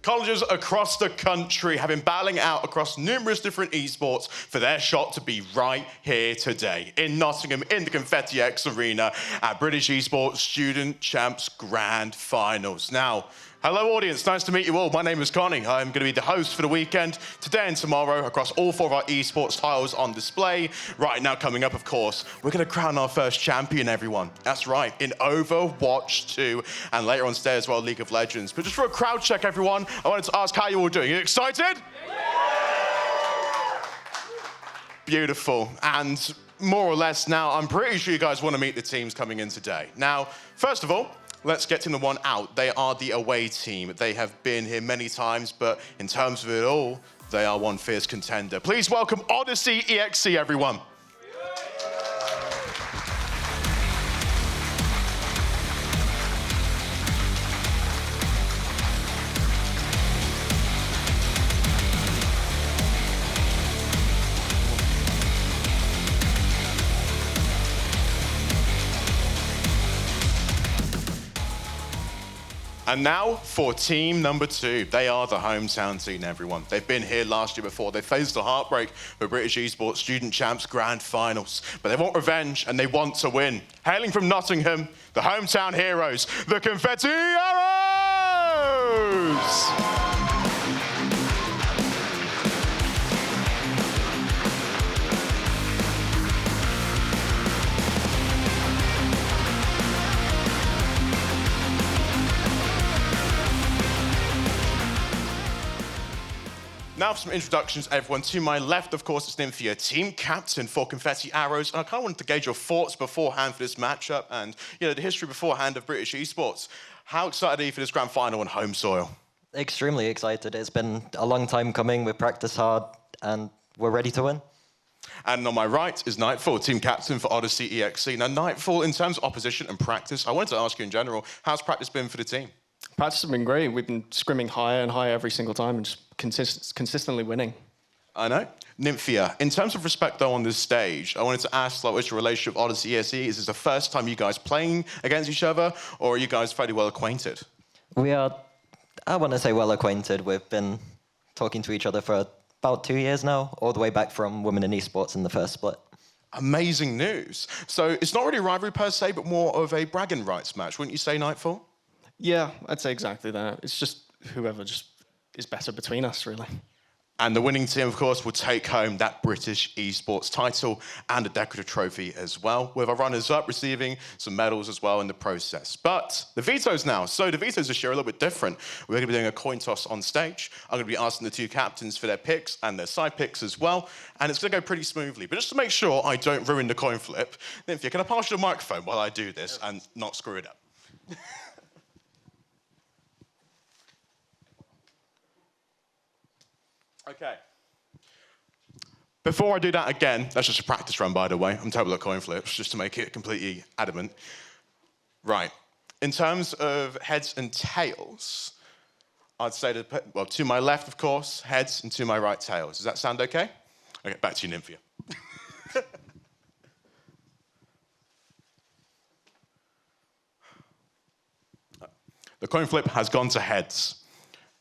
Colleges across the country have been battling out across numerous different esports for their shot to be right here today in Nottingham in the Confetti X Arena at British Esports Student Champs Grand Finals. Now, hello audience, nice to meet you all. My name is Connie. I'm going to be the host for the weekend, today and tomorrow, across all 4 of our esports titles on display. Right now, coming up, of course, we're going to crown our first champion, everyone. That's right, in Overwatch 2, and later on today as well, League of Legends. But just for a crowd check, everyone, I wanted to ask how you all doing. You excited? Beautiful. And more or less now, I'm pretty sure you guys want to meet the teams coming in today. Now, first of all, let's get to the one out. They are the away team. They have been here many times, but in terms of it all, they are one fierce contender. Please welcome Odyssey EXE, everyone. And now for team number 2. They are the hometown team, everyone. They've been here last year before. They faced the heartbreak for British Esports Student Champs Grand Finals. But they want revenge and they want to win. Hailing from Nottingham, the hometown heroes, the Confetti Arrows! Now for some introductions, everyone. To my left, of course, is Nymphia, team captain for Confetti Arrows. And I kind of wanted to gauge your thoughts beforehand for this matchup and, the history beforehand of British Esports. How excited are you for this grand final on home soil? Extremely excited. It's been a long time coming. We've practiced hard and we're ready to win. And on my right is Nightfall, team captain for Odyssey EXE. Now, Nightfall, in terms of opposition and practice, I wanted to ask you in general, how's practice been for the team? Practice has been great. We've been scrimming higher and higher every single time and just consistently winning. I know. Nymphia, in terms of respect, though, on this stage, I wanted to ask, what's your relationship with Odyssey EXE? Is this the first time you guys playing against each other, or are you guys fairly well acquainted? We are, I want to say, well acquainted. We've been talking to each other for about 2 years now, all the way back from Women in Esports in the first split. Amazing news. So it's not really a rivalry per se, but more of a bragging rights match, wouldn't you say, Nightfall? Yeah, I'd say exactly that. It's just whoever just is better between us, really. And the winning team, of course, will take home that British Esports title and a decorative trophy as well, with our runners-up receiving some medals as well in the process. But the vetoes now. So the vetoes this year are a little bit different. We're going to be doing a coin toss on stage. I'm going to be asking the 2 captains for their picks and their side picks as well. And it's going to go pretty smoothly. But just to make sure I don't ruin the coin flip, Nymphia, can I pass you the microphone while I do this and not screw it up? Okay. Before I do that again, that's just a practice run, by the way. I'm terrible at coin flips, just to make it completely adamant. Right. In terms of heads and tails, I'd say that, well, to my left, of course, heads, and to my right, tails. Does that sound okay? Okay, back to you, Nymphia. The coin flip has gone to heads,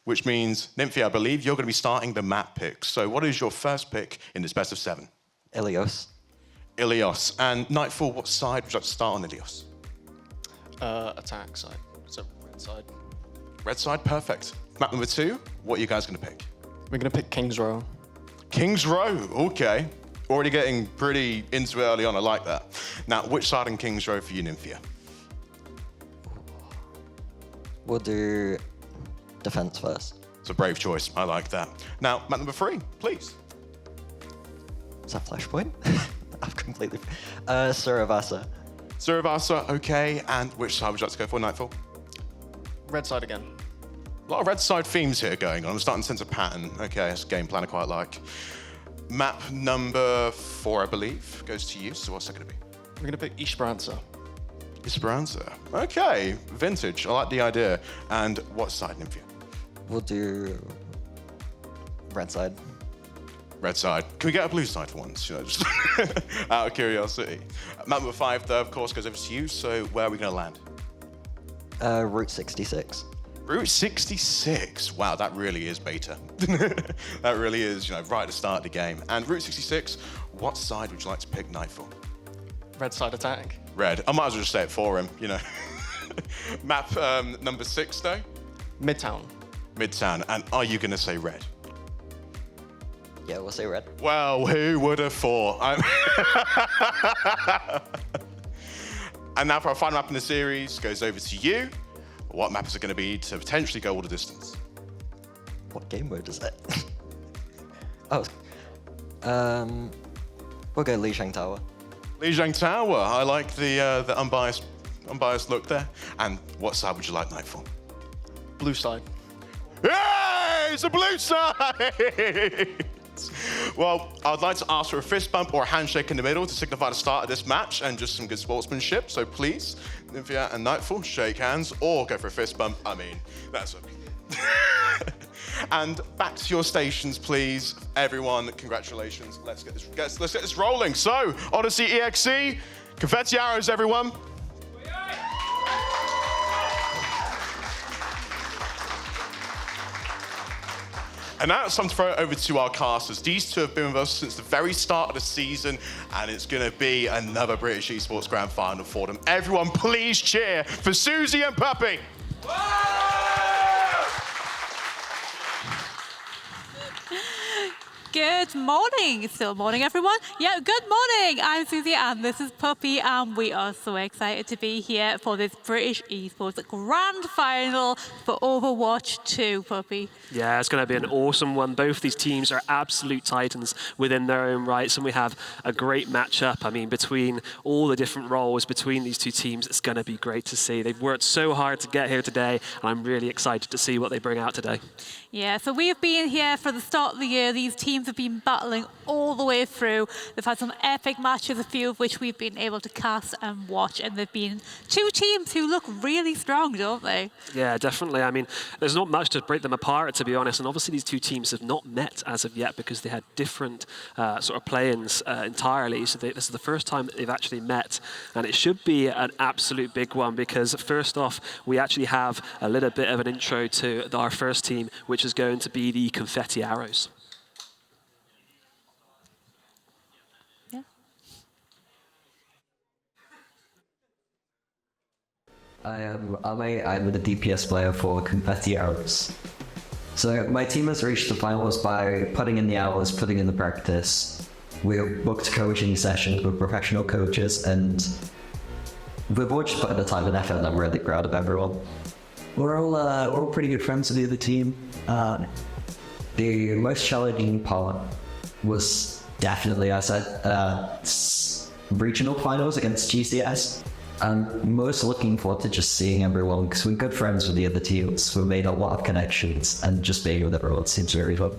which means, Nymphia, I believe you're going to be starting the map picks. So what is your first pick in this best of 7? Ilios. Ilios. And Nightfall, what side would you like to start on Ilios? Attack side. So red side. Red side, perfect. Map number 2, what are you guys going to pick? We're going to pick King's Row. King's Row, okay. Already getting pretty into it early on, I like that. Now, which side in King's Row for you, Nymphia? We'll do defense first. It's a brave choice, I like that. Now, map number 3, please. Is that Flashpoint? I've completely... Suravasa. Suravasa, okay. And which side would you like to go for, Nightfall? Red side again. A lot of red side themes here going on. I'm starting to sense a pattern. Okay, that's a game plan I quite like. Map number 4, I believe, goes to you. So what's that going to be? We're going to pick Esperanza. Esperanza. Okay, vintage. I like the idea. And what side, Nymphia? We'll do red side. Red side. Can we get a blue side for once? Just out of curiosity. Map number 5, though, of course, goes over to you. So where are we going to land? Route 66. Route 66. Wow, that really is beta. That really is, right at the start of the game. And Route 66, what side would you like to pick Knight for? Red side attack. Red. I might as well just say it for him, Map number 6, though? Midtown. Midtown. And are you going to say red? Yeah, we'll say red. Well, who would have thought? And now for our final map in the series, goes over to you. What map is it going to be to potentially go all the distance? What game mode is it? Oh, we'll go Lijiang Tower. Lijiang Tower. I like the unbiased look there. And what side would you like Knight for? Blue side. Yay! It's a blue side! Well, I'd like to ask for a fist bump or a handshake in the middle to signify the start of this match and just some good sportsmanship. So please, Nymphia and Nightfall, shake hands or go for a fist bump. I mean, that's okay. And back to your stations, please. Everyone, congratulations. Let's get this rolling. So, Odyssey EXE, confetti arrows, everyone. And now it's time to throw it over to our casters. These two have been with us since the very start of the season, and it's going to be another British Esports Grand Final for them. Everyone, please cheer for Susie and Puppy. Good morning. It's still morning, everyone. Yeah, good morning. I'm Susie and this is Puppy, and we are so excited to be here for this British Esports Grand Final for Overwatch 2, Puppy. Yeah, it's going to be an awesome one. Both these teams are absolute titans within their own rights, and we have a great matchup. I mean, between all the different roles between these two teams, it's going to be great to see. They've worked so hard to get here today, and I'm really excited to see what they bring out today. Yeah, so we have been here for the start of the year. These teams have been battling all the way through. They've had some epic matches, a few of which we've been able to cast and watch, and they've been two teams who look really strong, don't they? Yeah, definitely. I mean, there's not much to break them apart, to be honest, and obviously these two teams have not met as of yet because they had different sort of play-ins entirely, so this is the first time that they've actually met, and it should be an absolute big one because first off, we actually have a little bit of an intro to our first team, which is going to be the Confetti Arrows. Yeah. I'm the DPS player for Confetti Arrows. So my team has reached the finals by putting in the hours, putting in the practice. We've booked coaching sessions with professional coaches, and we've all just put in the time and effort, and I'm really proud of everyone. We're all pretty good friends with the other team. The most challenging part was definitely, I said, regional finals against GCS. I'm most looking forward to just seeing everyone because we're good friends with the other teams. We've made a lot of connections, and just being with everyone seems very fun.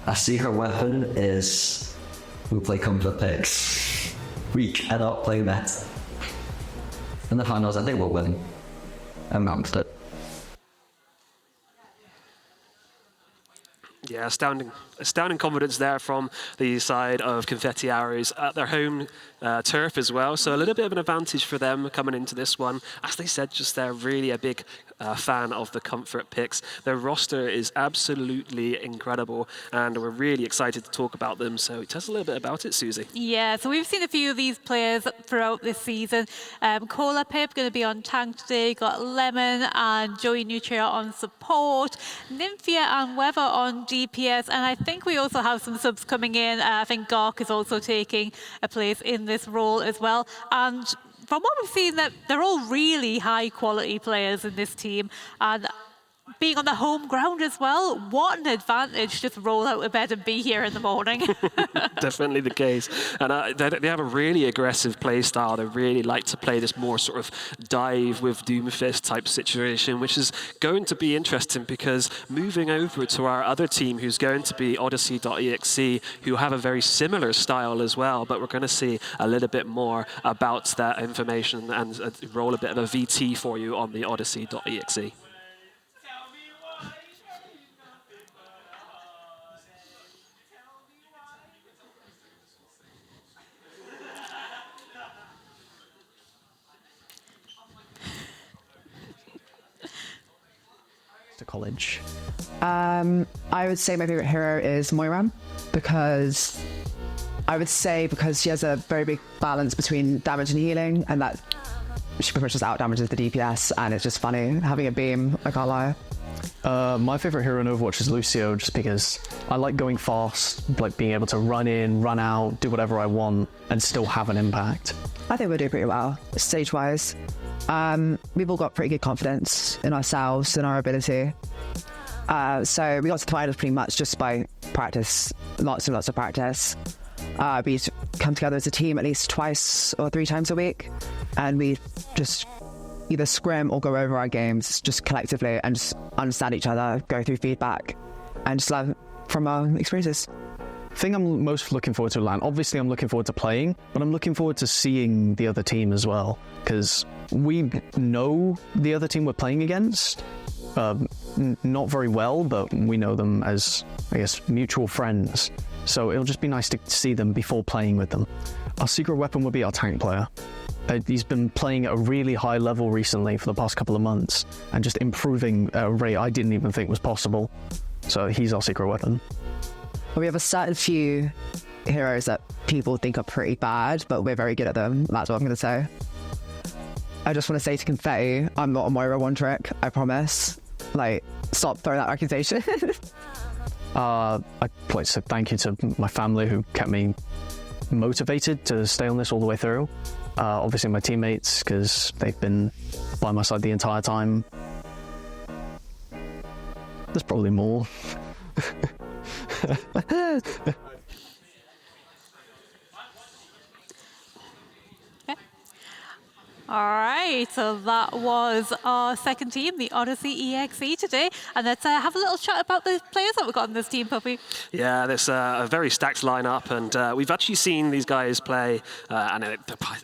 I see her weapon is we play comfort picks. We cannot play that. In the finals, I think we're winning. I'm confident. Yeah, astounding confidence there from the side of Confetti Arrows at their home turf as well. So a little bit of an advantage for them coming into this one. As they said just there, really a big fan of the comfort picks. Their roster is absolutely incredible, and we're really excited to talk about them. So tell us a little bit about it, Susie. Yeah, so we've seen a few of these players throughout this season. Cola Pip going to be on tank today. Got Lemon and Joey Nutria on support. Nymphia and Weather on DPS, and I think we also have some subs coming in. I think Gark is also taking a place in this role as well. And from what we've seen, that they're all really high quality players in this team, and being on the home ground as well, what an advantage to roll out of bed and be here in the morning. Definitely the case. And they have a really aggressive play style. They really like to play this more sort of dive with Doomfist type situation, which is going to be interesting because moving over to our other team, who's going to be Odyssey.exe, who have a very similar style as well, but we're going to see a little bit more about that information and roll a bit of a VT for you on the Odyssey.exe. college? I would say my favorite hero is Moira because she has a very big balance between damage and healing, and that she pretty much just out damages the DPS, and it's just funny having a beam. I can't lie. My favorite hero in Overwatch is Lucio, just because I like going fast, like being able to run in, run out, do whatever I want, and still have an impact. I think we're doing pretty well stage-wise. We've all got pretty good confidence in ourselves and our ability. So we got to the finals pretty much just by practice, lots and lots of practice. We come together as a team at least 2 or 3 times a week, and we just either scrim or go over our games just collectively and just understand each other, go through feedback, and just learn from our experiences. Thing I'm most looking forward to, obviously I'm looking forward to playing, but I'm looking forward to seeing the other team as well, because we know the other team we're playing against, not very well, but we know them as, I guess, mutual friends. So it'll just be nice to see them before playing with them. Our secret weapon would be our tank player. He's been playing at a really high level recently for the past couple of months and just improving at a rate I didn't even think was possible. So he's our secret weapon. We have a certain few heroes that people think are pretty bad, but we're very good at them. That's what I'm going to say. I just want to say to Confetti, I'm not a Moira one trick, I promise. Like, stop throwing that accusation. I'd like to say thank you to my family who kept me motivated to stay on this all the way through. Obviously my teammates, because they've been by my side the entire time. There's probably more. All right, so that was our second team, the Odyssey EXE today. And let's have a little chat about the players that we've got on this team, Puppy. Yeah, there's a very stacked lineup, and we've actually seen these guys play, and they're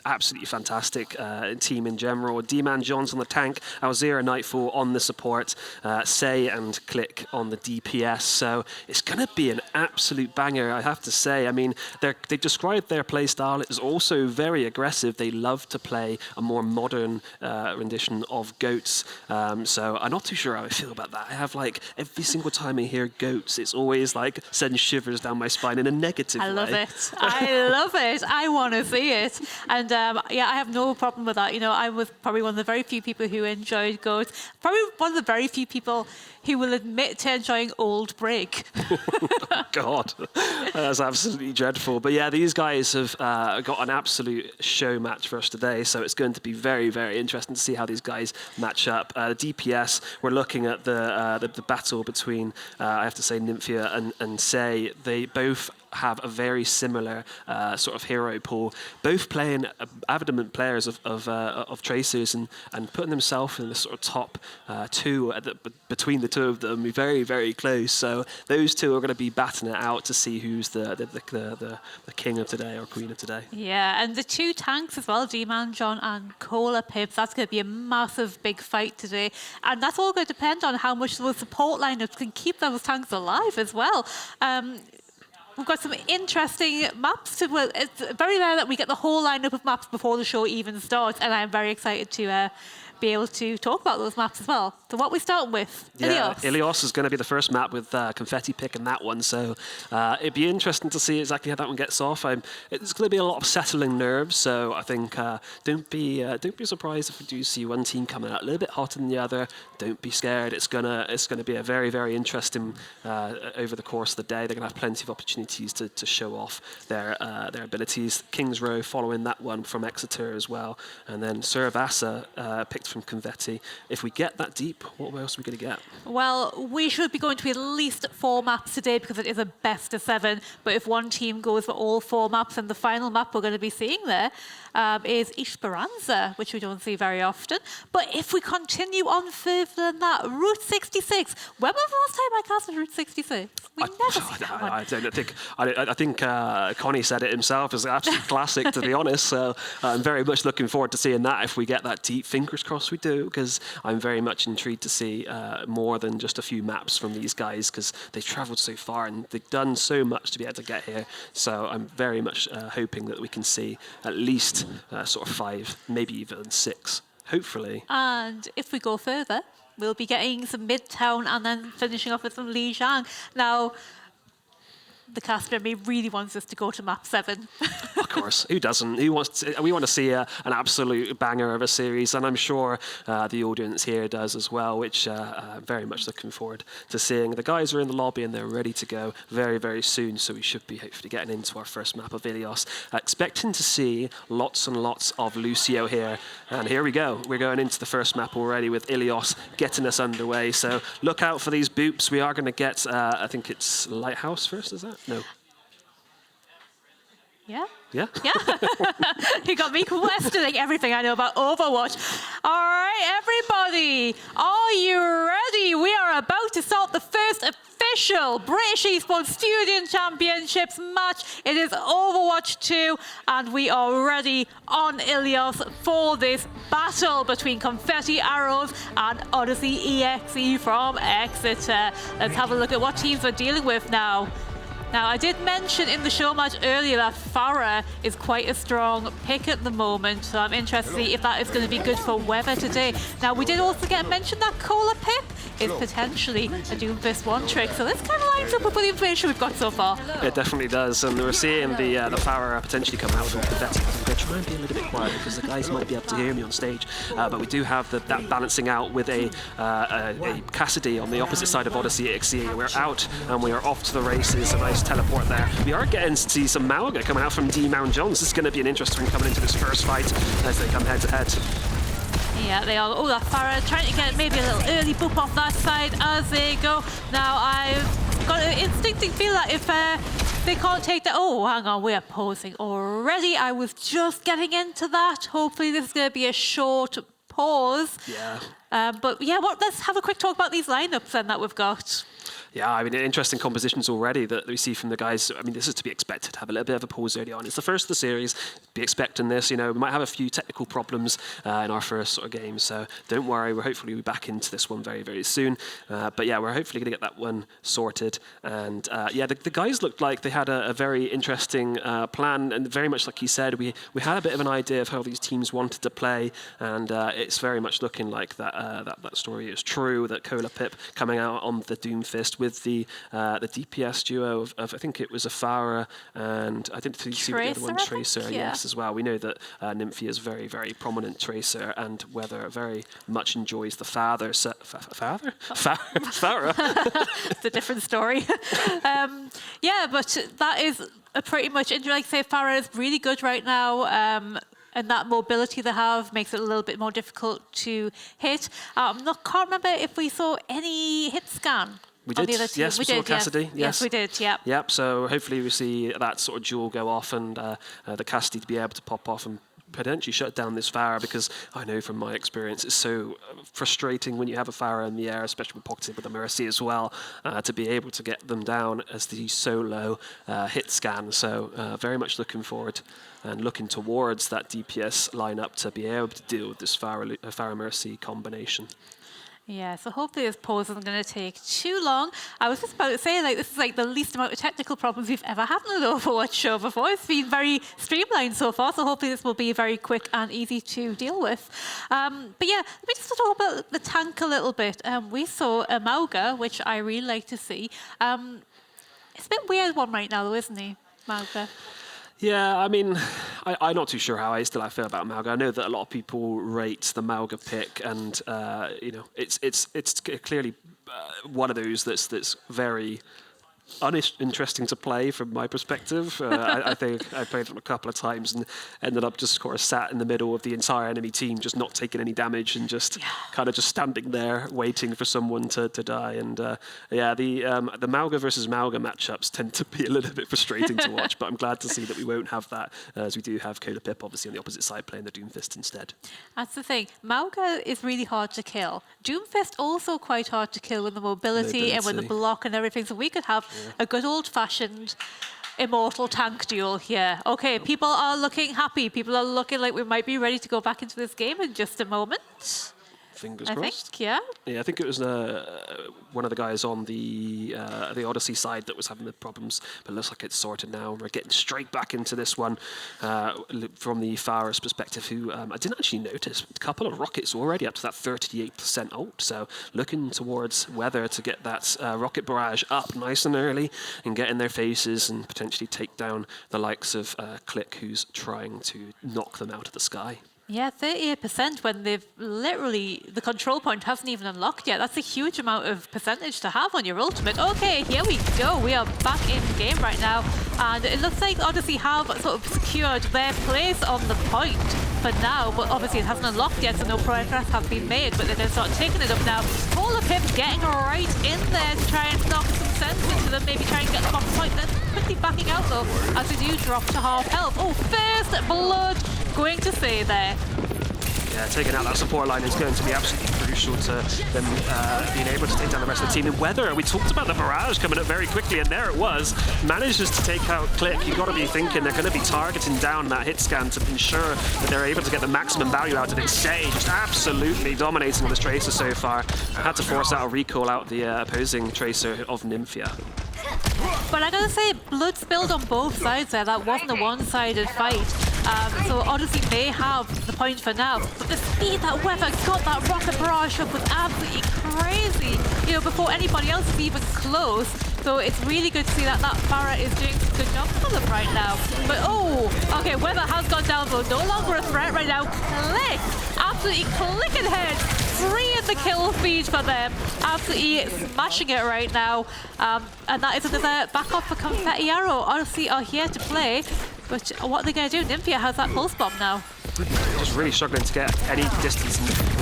absolutely fantastic team in general. D-Man Johns on the tank, Alzira Nightfall on the support, Say and Click on the DPS. So it's going to be an absolute banger, I have to say. I mean, they described their play style as also very aggressive. They love to play a more modern rendition of Goats. So I'm not too sure how I feel about that. I have like every single time I hear Goats, it's always like sends shivers down my spine in a negative way. I love it. I love it. I want to see it. And yeah, I have no problem with that. You know, I was probably one of the very few people who enjoyed Goats. Probably one of the very few people who will admit to enjoying Old Break. God, that's absolutely dreadful. But yeah, these guys have got an absolute show match for us today. So it's going to be very, very interesting to see how these guys match up. DPS, we're looking at the battle between, I have to say, Nymphia and Say. They both have a very similar sort of hero pool, both playing adamant players of Tracers and putting themselves in the sort of top 2 between the two of them, very, very close. So those two are going to be batting it out to see who's the king of today or queen of today. Yeah, and the 2 tanks as well, D-Man John and Cola Pips, that's going to be a massive big fight today. And that's all going to depend on how much those support lineups can keep those tanks alive as well. We've got some interesting maps. Well, it's very rare that we get the whole lineup of maps before the show even starts, and I'm very excited to be able to talk about those maps as well. So what we start with, Ilios. Ilios is going to be the first map with Confetti picking that one, so it'd be interesting to see exactly how that one gets off. It's going to be a lot of settling nerves, so I think don't be surprised if we do see one team coming out a little bit hotter than the other. Don't be scared. It's gonna be a very, very interesting over the course of the day. They're going to have plenty of opportunities to show off their abilities. Kings Row following that one from Exeter as well, and then Suravasa picked from Confetti. If we get that deep, what else are we going to get? Well, we should be going to at least 4 maps today because it is a best of 7. But if one team goes for all 4 maps, then the final map we're going to be seeing there is Esperanza, which we don't see very often. But if we continue on further than that, Route 66. When was the last time I casted Route 66? We never see that one. I think Connie said it himself. It's an absolute classic, to be honest. So I'm very much looking forward to seeing that if we get that deep. Fingers crossed we do, because I'm very much intrigued to see more than just a few maps from these guys, because they've travelled so far and they've done so much to be able to get here. So I'm very much hoping that we can see at least sort of 5, maybe even 6, hopefully. And if we go further, we'll be getting some Midtown and then finishing off with some Lijiang. Now, the caster in me really wants us to go to map 7. Of course, who doesn't? Who wants to, we want to see an absolute banger of a series, and I'm sure the audience here does as well, which very much looking forward to seeing. The guys are in the lobby and they're ready to go very, very soon, so we should be hopefully getting into our first map of Ilios. Expecting to see lots and lots of Lucio here, and here we go. We're going into the first map already with Ilios getting us underway, so look out for these boops. We are going to get, I think it's Lighthouse first, is that? No. Yeah? Yeah? Yeah. You got me questioning everything I know about Overwatch. All right, everybody, are you ready? We are about to start the first official British Esports Student Championships match. It is Overwatch 2, and we are ready on Ilios for this battle between Confetti Arrows and Odyssey EXE from Exeter. Let's have a look at what teams we're dealing with now. Now, I did mention in the show match earlier that Farah is quite a strong pick at the moment, so I'm interested to see if that is going to be good for Weather today. Now, we did also get mentioned that Cola Pip is potentially a Doomfist one trick, so this kind of lines up with the information we've got so far. It definitely does, and we're seeing the Farah potentially come out with Confetti. I'm going to try and be a little bit quiet because the guys might be able to hear me on stage, but we do have that balancing out with a Cassidy on the opposite side of Odyssey EXE. We're out and we are off to the races. A nice teleport there. We are getting to see some Malga coming out from D. Mount Johns. This is going to be an interesting one coming into this first fight as they come head to head. Yeah, they are. Oh, that Farah trying to get maybe a little early boop off that side as they go. Now, I've got an instinctive feel that if they can't take that... Oh, hang on, we're pausing already. I was just getting into that. Hopefully this is going to be a short pause. Yeah. But yeah, let's have a quick talk about these lineups then that we've got. Yeah, I mean, interesting compositions already that we see from the guys. I mean, this is to be expected, have a little bit of a pause early on. It's the first of the series, be expecting this. You know, we might have a few technical problems in our first sort of game, so don't worry, we're hopefully be back into this one very, very soon. But yeah, we're hopefully going to get that one sorted. And yeah, the guys looked like they had a very interesting plan, and very much like you said, we had a bit of an idea of how these teams wanted to play, and it's very much looking like that story is true, that Cola Pip coming out on the Doomfist with the DPS duo of I think it was a Farah and I didn't see the other one, Tracer, yes, as well. We know that Nymphia is very, very prominent Tracer, and Weather very much enjoys the Farah. It's a different story. Yeah, but that is a pretty much, like I say, Farah is really good right now. And that mobility they have makes it a little bit more difficult to hit. Can't remember if we saw any hit scan. We did, yes, we saw Cassidy. Yes, we did, yeah. Yep, so hopefully we see that sort of duel go off and the Cassidy to be able to pop off and potentially shut down this Farah, because I know from my experience it's so frustrating when you have a Farah in the air, especially pocketed with a Mercy as well, to be able to get them down as the solo hit scan. So very much looking forward and looking towards that DPS lineup to be able to deal with this Farah Mercy combination. Yeah, so hopefully this pause isn't going to take too long. I was just about to say, like, this is like the least amount of technical problems we've ever had in an Overwatch show before. It's been very streamlined so far, so hopefully this will be very quick and easy to deal with. But yeah, let me just talk about the tank a little bit. We saw a Mauga, which I really like to see. It's a bit weird one right now, though, isn't he, Mauga? Yeah, I mean, I'm not too sure how I feel about Malga. I know that a lot of people rate the Malga pick, and you know, it's clearly one of those that's very uninteresting to play from my perspective. I think I played them a couple of times and ended up just sort of sat in the middle of the entire enemy team, just not taking any damage and just kind of just standing there waiting for someone to die. And yeah, the Malga versus Malga matchups tend to be a little bit frustrating to watch, but I'm glad to see that we won't have that, as we do have Cola Pip obviously on the opposite side playing the Doomfist instead. That's the thing. Malga is really hard to kill. Doomfist also quite hard to kill with the mobility and with the block and everything. So we could have a good old-fashioned immortal tank duel here. Okay, people are looking happy. People are looking like we might be ready to go back into this game in just a moment. Fingers I crossed. think, yeah. Yeah, I think it was one of the guys on the Odyssey side that was having the problems, but it looks like it's sorted now. We're getting straight back into this one from the Farah's perspective, who I didn't actually notice. A couple of rockets already up to that 38% ult, so looking towards Weather to get that rocket barrage up nice and early and get in their faces and potentially take down the likes of Click, who's trying to knock them out of the sky. Yeah, 38% when they've literally, the control point hasn't even unlocked yet. That's a huge amount of percentage to have on your ultimate. Okay, here we go. We are back in game right now. And it looks like Odyssey have sort of secured their place on the point for now. But obviously it hasn't unlocked yet, so no progress has been made. But they're going to start taking it up now. Polar Pip getting right in there to try and knock some sense into them. Maybe try and get them off the point. Then quickly backing out though, as they do drop to half health. Oh, first blood going to stay there. Yeah, taking out that support line is going to be absolutely crucial to them being able to take down the rest of the team. In Weather, we talked about the barrage coming up very quickly, and there it was. Manages to take out Click. You've got to be thinking they're going to be targeting down that hit scan to ensure that they're able to get the maximum value out of it. Say, just absolutely dominating this Tracer so far. Had to force out a recall out the opposing Tracer of Nymphia. But I gotta say, blood spilled on both sides there. That wasn't a one-sided fight. So Odyssey may have the point for now. But the speed that Weather got that rocket barrage up was absolutely crazy. You know, before anybody else is even close. So it's really good to see that Farah is doing a good job for them right now. But oh, okay, Weather has gone down, so no longer a threat right now. Click, absolutely clicking heads. Free in the kill feed for them. Absolutely smashing it right now. And that is another back off for Confetti Arrow. Odyssey are here to play. But what are they going to do? Nymphia has that pulse bomb now. Just really struggling to get any distance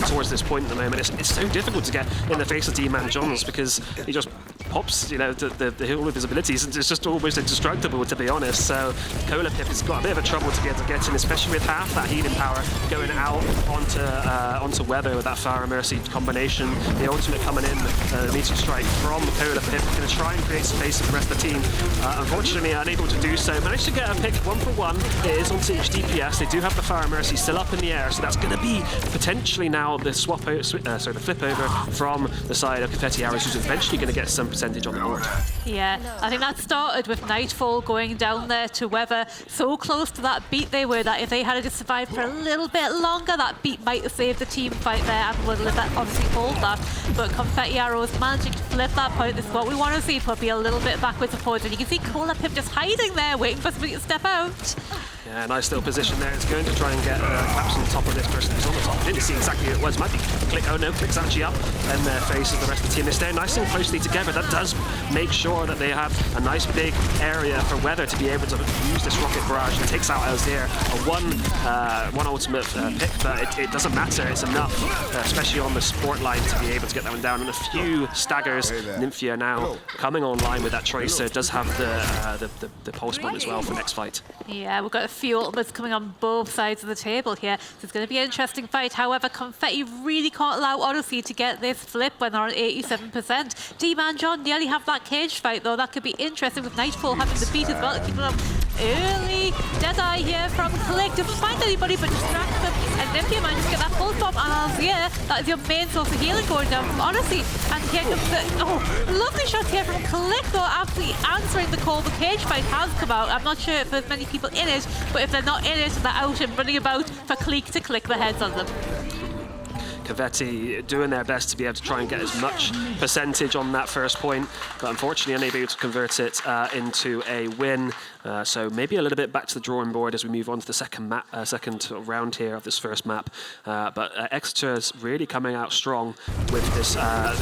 towards this point at the moment. It's so difficult to get in the face of D-Man Johns because he just pops, you know, the all of his abilities. It's just almost indestructible, to be honest. So Cola Pip has got a bit of a trouble to be able to get in, especially with half that healing power going out onto Weather with that Farah Mercy combination. The ultimate coming in, the meteor strike from Cola Pip, going to try and create space for the rest of the team. Unfortunately, unable to do so. Managed to get a pick 1-for-1. It is onto each DPS. They do have the Farah Mercy still up in the air, so that's going to be potentially now the the flip over from the side of Confetti Arrows, who's eventually going to get some percentage on the board. Yeah, I think that started with Nightfall going down there to Weather. So close to that beat they were that if they had just survived for a little bit longer, that beat might have saved the team fight there and would have obviously hold that. But Confetti Arrows managing to flip that point. This is what we want to see. Puppy a little bit backwards and forwards, and you can see Cola Pip just hiding there, waiting for somebody to step out. Yeah, nice little position there. It's going to try and get Claps on the top of this person who's on the top. I didn't see exactly who it was. Might be Click. Oh no, Click's actually up in their face of the rest of the team. They stay nice and closely together. That does make sure that they have a nice big area for Weather to be able to use this rocket barrage. It takes out Elzir. One ultimate pick, but it doesn't matter. It's enough, especially on the support line, to be able to get that one down. And a few staggers. Nymphia now coming online with that Tracer. Does have the pulse bomb as well for next fight. Yeah, we've got a few ultimates coming on both sides of the table here. So it's going to be an interesting fight. However, Confetti really can't allow Odyssey to get this flip when they're on 87%. D-Man John nearly have that cage fight though. That could be interesting with Nightfall having the beat as well to keep it up early. Deadeye here from Click to find anybody but distract them. And Nymphia managed to get that pulse bomb. And yeah, that is your main source of healing going down from Odyssey. And here comes the lovely shot here from Click though, absolutely answering the call. The cage fight has come out. I'm not sure if there's many people in it, but if they're not in it, they're out and running about for Click to click the heads on them. Confetti doing their best to be able to try and get as much percentage on that first point, but unfortunately unable to convert it into a win. So maybe a little bit back to the drawing board as we move on to the second round here of this first map. But Exeter's really coming out strong with this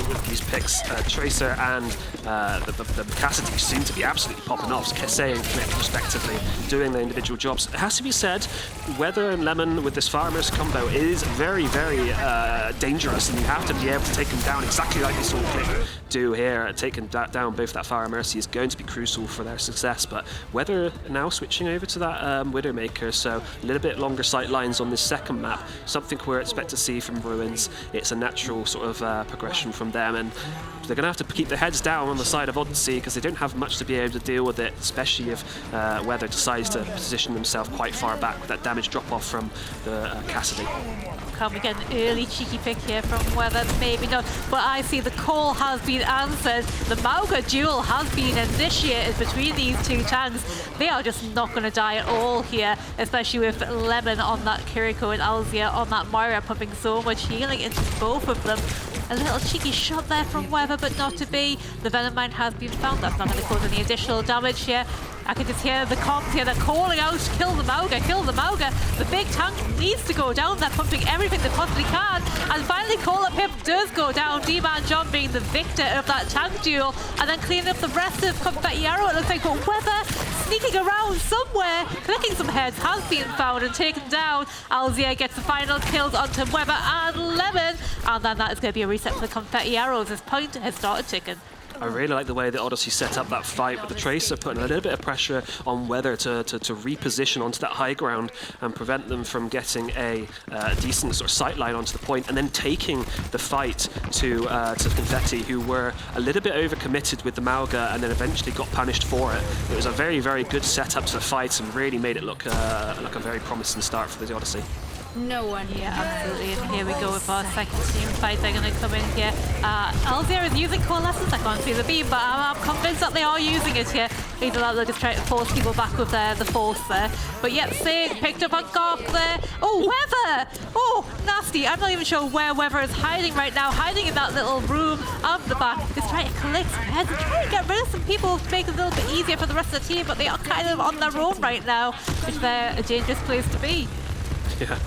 with these picks. Tracer and the Cassidy seem to be absolutely popping off. Kesse and Click respectively doing their individual jobs. It has to be said, Weather and Lemon with this Farmers combo is very, very dangerous, and you have to be able to take them down exactly like you saw Click do here. Taking down both that Fire Mercy is going to be crucial for their success, but Weather now switching over to that Widowmaker, so a little bit longer sight lines on this second map, something we're expect to see from Ruins. It's a natural sort of progression from them, and So they're going to have to keep their heads down on the side of Odyssey because they don't have much to be able to deal with it, especially if Weather decides to position themselves quite far back with that damage drop-off from the Cassidy. Can we get an early cheeky pick here from Weather? Maybe not, but I see the call has been answered. The Mauga duel has been initiated between these two tanks. They are just not going to die at all here, especially with Lemon on that Kiriko and Alzia on that Moira pumping so much healing into both of them. A little cheeky shot there from Weather, but not to be. The Venom Mine has been found. That's not going to cause any additional damage here. I can just hear the comms here. They're calling out, kill the Mauga, kill the Mauga. The big tank needs to go down. They're pumping everything they possibly can. And finally, Cola Pip does go down. D-Man John being the victor of that tank duel. And then cleaning up the rest of Confetti Arrow, it looks like. But Weather sneaking around somewhere, clicking some heads, has been found and taken down. Alzia gets the final kills onto Weather and Lemon. And then that is going to be a reset for the Confetti Arrows. This point has started ticking. I really like the way that Odyssey set up that fight with the Tracer, putting a little bit of pressure on Weather to reposition onto that high ground and prevent them from getting a decent sort of sight line onto the point, and then taking the fight to Confetti, who were a little bit overcommitted with the Mauga and then eventually got punished for it. It was a very, very good setup to the fight and really made it look like a very promising start for the Odyssey. No one. Yeah, absolutely. And here we go with our second team fight. They're going to come in here. Alzia is using Coalescence. I can't see the beam, but I'm convinced that they are using it here. Either that they're just trying to force people back with the force there. But yet, Sig picked up on Garp there. Oh, Weather! Oh, nasty. I'm not even sure where Weather is hiding right now. Hiding in that little room up the back. He's trying to collect some heads and trying to get rid of some people to make it a little bit easier for the rest of the team, but they are kind of on their own right now, which they're a dangerous place to be. Yeah,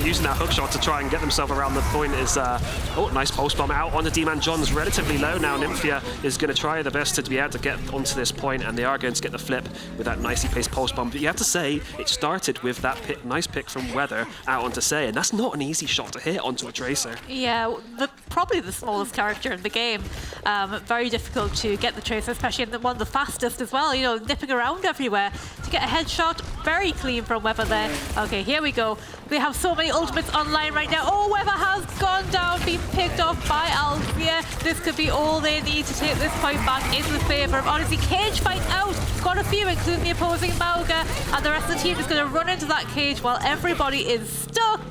using that hook shot to try and get themselves around the point is, oh, nice pulse bomb out onto D-Man John's relatively low now. Nymphia is going to try the best to be able to get onto this point, and they are going to get the flip with that nicely placed pulse bomb. But you have to say, it started with that nice pick from Weather out onto Say, and that's not an easy shot to hit onto a Tracer. Yeah, probably the smallest character in the game. Very difficult to get the Tracer, especially in one of the fastest as well, you know, nipping around everywhere. To get a headshot, very clean from Weather there. Okay, here we go. They have so many ultimates online right now. Oh, Weather has gone down, been picked off by Alzia. This could be all they need to take this point back in the favour of Odyssey. Cage fight out. Got a few, including the opposing Mauga. And the rest of the team is going to run into that cage while everybody is stuck.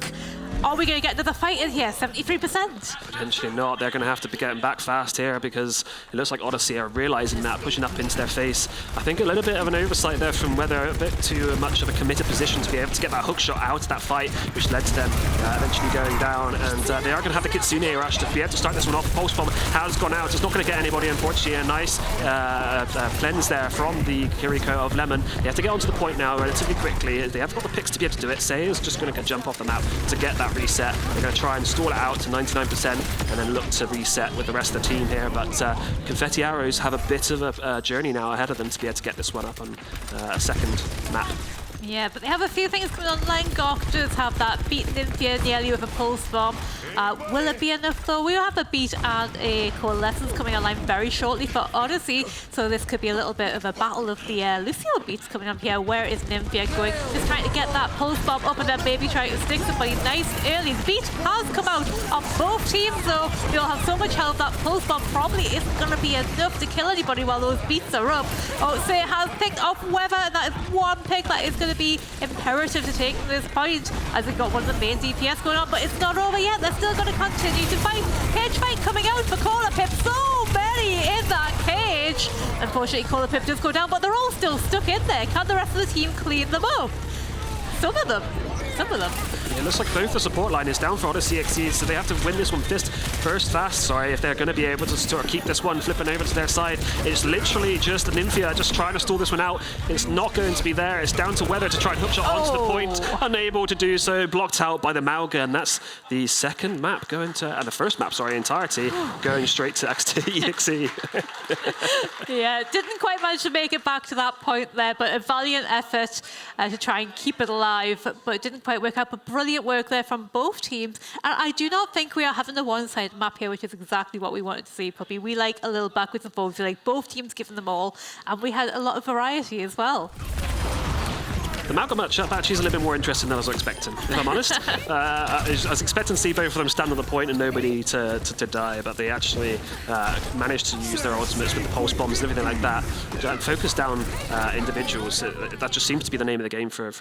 Are we going to get another fight in here? 73%? Potentially not. They're going to have to be getting back fast here because it looks like Odyssey are realising that, pushing up into their face. I think a little bit of an oversight there from Weather, a bit too much of a committed position to be able to get that hook shot out of that fight, which led to them eventually going down. And they are going to have the Kitsune rush to be able to start this one off. Pulse bomb has gone out. It's not going to get anybody, unfortunately. A nice cleanse there from the Kiriko of Lemon. They have to get onto the point now relatively quickly. They have got the picks to be able to do it. Say is just going to jump off the map to get that reset. They're going to try and stall it out to 99% and then look to reset with the rest of the team here. But Confetti Arrows have a bit of a journey now ahead of them to be able to get this one up on a second map. Yeah, but they have a few things coming online. Gok does have that beat Nymphia nearly with a pulse bomb. Will it be enough though? We'll have a beat and a coalescence coming online very shortly for Odyssey, so this could be a little bit of a battle of the Lucio beats coming up here. Where is Nymphia going? Just trying to get that pulse bomb up and then maybe trying to stick somebody nice early. The beat has come out on both teams though. They'll have so much health that pulse bomb probably isn't going to be enough to kill anybody while those beats are up. Oh, Say has picked off Weather, and that is one pick that is going to be imperative to take this point, as we've got one of the main DPS going on, but it's not over yet. They're still going to continue to fight. Cage fight coming out for Cola Pip. So many in that cage. Unfortunately, Cola Pip does go down, but they're all still stuck in there. Can the rest of the team clean them up? Some of them. It looks like both the support line is down for Odyssey XE, so they have to win this one first fast, if they're going to be able to sort of keep this one flipping over to their side. It's literally just Nymphia just trying to stall this one out. It's not going to be there. It's down to Weather to try and hookshot onto the point. Unable to do so, blocked out by the Mauga, and that's the second map going to, and the first map, entirety, going straight to EXE. Yeah, didn't quite manage to make it back to that point there, but a valiant effort to try and keep it alive, but it didn't quite work out. But brilliant work there from both teams, and I do not think we are having the one-sided map here, which is exactly what we wanted to see, Puppy. We like a little backwards and forwards. We like both teams giving them all, and we had a lot of variety as well. The Malcolm matchup actually is a little bit more interesting than I was expecting, if I'm honest. I was expecting to see both of them stand on the point and nobody to die, but they actually managed to use their ultimates with the pulse bombs and everything like that, and focus down individuals. That just seems to be the name of the game for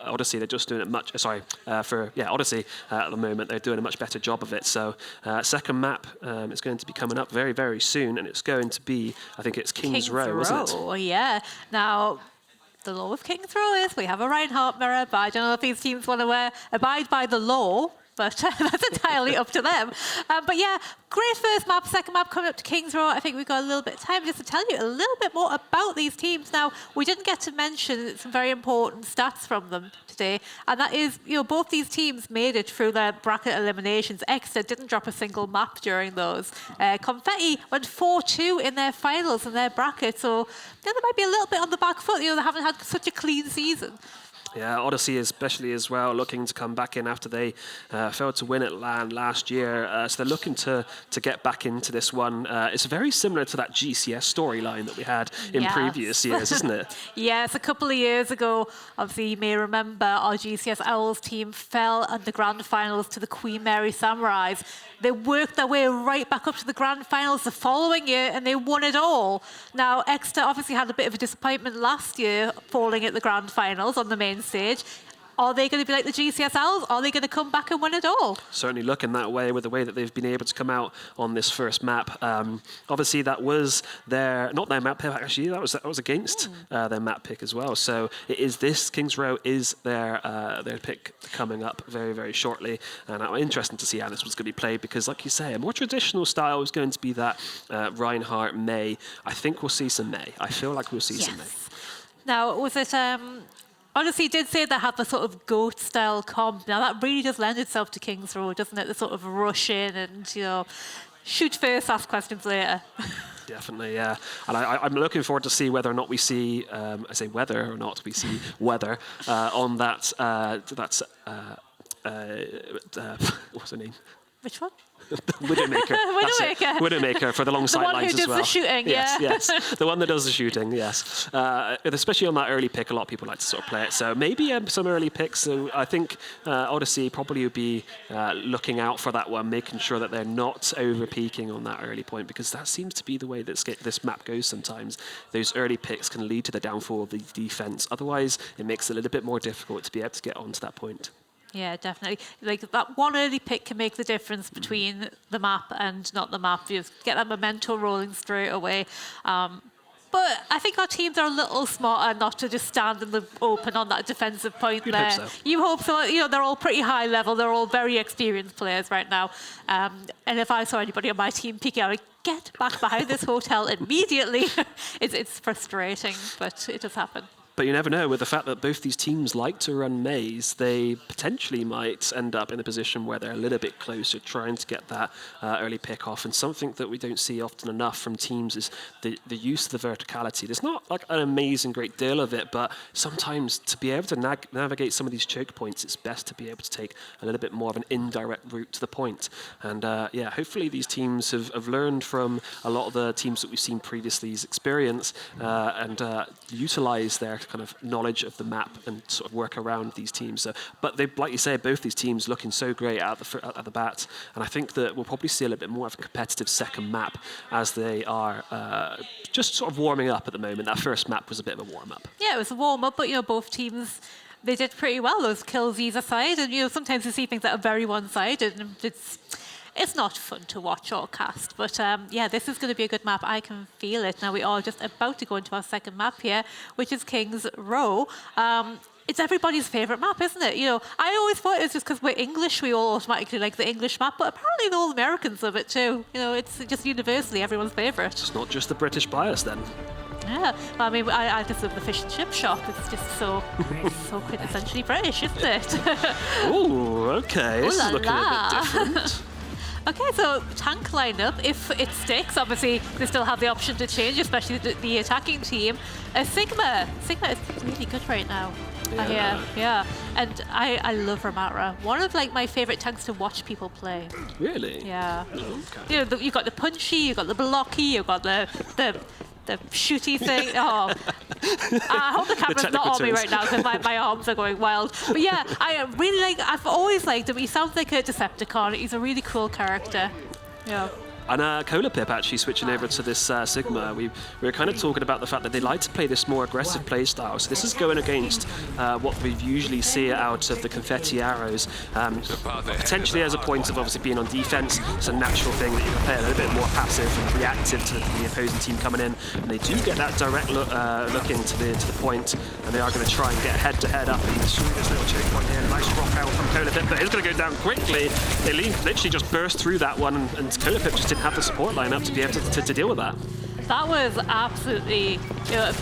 Odyssey. They're just doing it much. Odyssey at the moment. They're doing a much better job of it. So second map is going to be coming up very, very soon, and it's going to be, I think it's King's Row, isn't it? Oh, yeah. Now, the law with King's Row is we have a Reinhardt mirror, but I don't know if these teams want to abide by the law, but that's entirely up to them. But yeah, great first map, second map coming up to King's Row. I think we've got a little bit of time just to tell you a little bit more about these teams. Now, we didn't get to mention some very important stats from them today, and that is, both these teams made it through their bracket eliminations. Exeter didn't drop a single map during those. Confetti went 4-2 in their finals in their bracket, so they might be a little bit on the back foot. They haven't had such a clean season. Yeah, Odyssey especially as well, looking to come back in after they failed to win at LAN last year. So they're looking to get back into this one. It's very similar to that GCS storyline that we had in previous years, isn't it? Yes, a couple of years ago, obviously you may remember our GCS Owls team fell at the grand finals to the Queen Mary Samurais. They worked their way right back up to the grand finals the following year and they won it all. Now, Exeter obviously had a bit of a disappointment last year, falling at the grand finals on the main stage. Are they going to be like the GCS Owls? Are they going to come back and win it all? Certainly looking that way with the way that they've been able to come out on this first map. Obviously, that was not their map pick, actually. That was against their map pick as well. So it is this King's Row is their pick coming up very, very shortly. And interesting to see how this was going to be played because, like you say, a more traditional style is going to be that Reinhardt May. I think we'll see some May. I feel like we'll see some May. Now, was it... Honestly, did say they had the sort of GOAT-style comp. Now, that really does lend itself to King's Row, doesn't it? The sort of rush in and, shoot first, ask questions later. Definitely, yeah. And I'm looking forward to see whether or not we see, I say whether or not we see weather on that, what's her name? Which one? Widowmaker. Widowmaker. Widowmaker for the long sidelines as well. The one who does the shooting, yeah. Yes. The one that does the shooting, yes. Especially on that early pick, a lot of people like to sort of play it. So maybe some early picks. So I think Odyssey probably would be looking out for that one, making sure that they're not over-peaking on that early point, because that seems to be the way that this map goes sometimes. Those early picks can lead to the downfall of the defense. Otherwise, it makes it a little bit more difficult to be able to get onto that point. Yeah, definitely. Like that one early pick can make the difference between the map and not the map. You get that memento rolling straight away. But I think our teams are a little smarter not to just stand in the open on that defensive point there. Hope so. You hope so. They're all pretty high level. They're all very experienced players right now. And if I saw anybody on my team peeking out, I'd get back behind this hotel immediately. It's frustrating, but it does happen. But you never know, with the fact that both these teams like to run maze, they potentially might end up in a position where they're a little bit closer, trying to get that early pick off. And something that we don't see often enough from teams is the use of the verticality. There's not like an amazing great deal of it, but sometimes to be able to navigate some of these choke points, it's best to be able to take a little bit more of an indirect route to the point. And hopefully these teams have learned from a lot of the teams that we've seen previously's experience and utilize their kind of knowledge of the map and sort of work around these teams. But they, like you say, both these teams looking so great at the bat, and I think that we'll probably see a little bit more of a competitive second map as they are just sort of warming up at the moment. That first map was a bit of a warm-up. Yeah, it was a warm-up, but both teams, they did pretty well, those kills either side, and sometimes you see things that are very one-sided, and it's not fun to watch or cast, but this is going to be a good map. I can feel it. Now we are just about to go into our second map here, which is King's Row. It's everybody's favourite map, isn't it? I always thought it was just because we're English, we all automatically like the English map, but apparently the all Americans love it too. It's just universally everyone's favourite. It's not just the British bias then. Yeah, I mean, I just love the fish and chip shop. It's just so quintessentially British, isn't it? Ooh, okay. This is looking a bit different. Okay, so tank lineup, if it sticks, obviously they still have the option to change, especially the attacking team. Sigma is really good right now. Yeah. And I love Ramatra. One of my favorite tanks to watch people play. Really? Yeah. Okay. You've got the punchy, you've got the blocky, you've got the the shooty thing. Oh, I hope the camera's not on me right now because my arms are going wild. But yeah, I've always liked him. He sounds like a Decepticon. He's a really cool character. Yeah. And Colapip actually switching over to this Sigma, we were kind of talking about the fact that they like to play this more aggressive play style. So this is going against what we usually see out of the Confetti Arrows. Potentially as a point of obviously being on defense, it's a natural thing that you can play a little bit more passive and reactive to the opposing team coming in. And they do get that direct look into the point, and they are going to try and get head-to-head up in this little choke point here. Nice rock out from Colapip, but it's going to go down quickly. They literally just burst through that one, and Colapip just didn't have the support line up to be able to deal with that. That was absolutely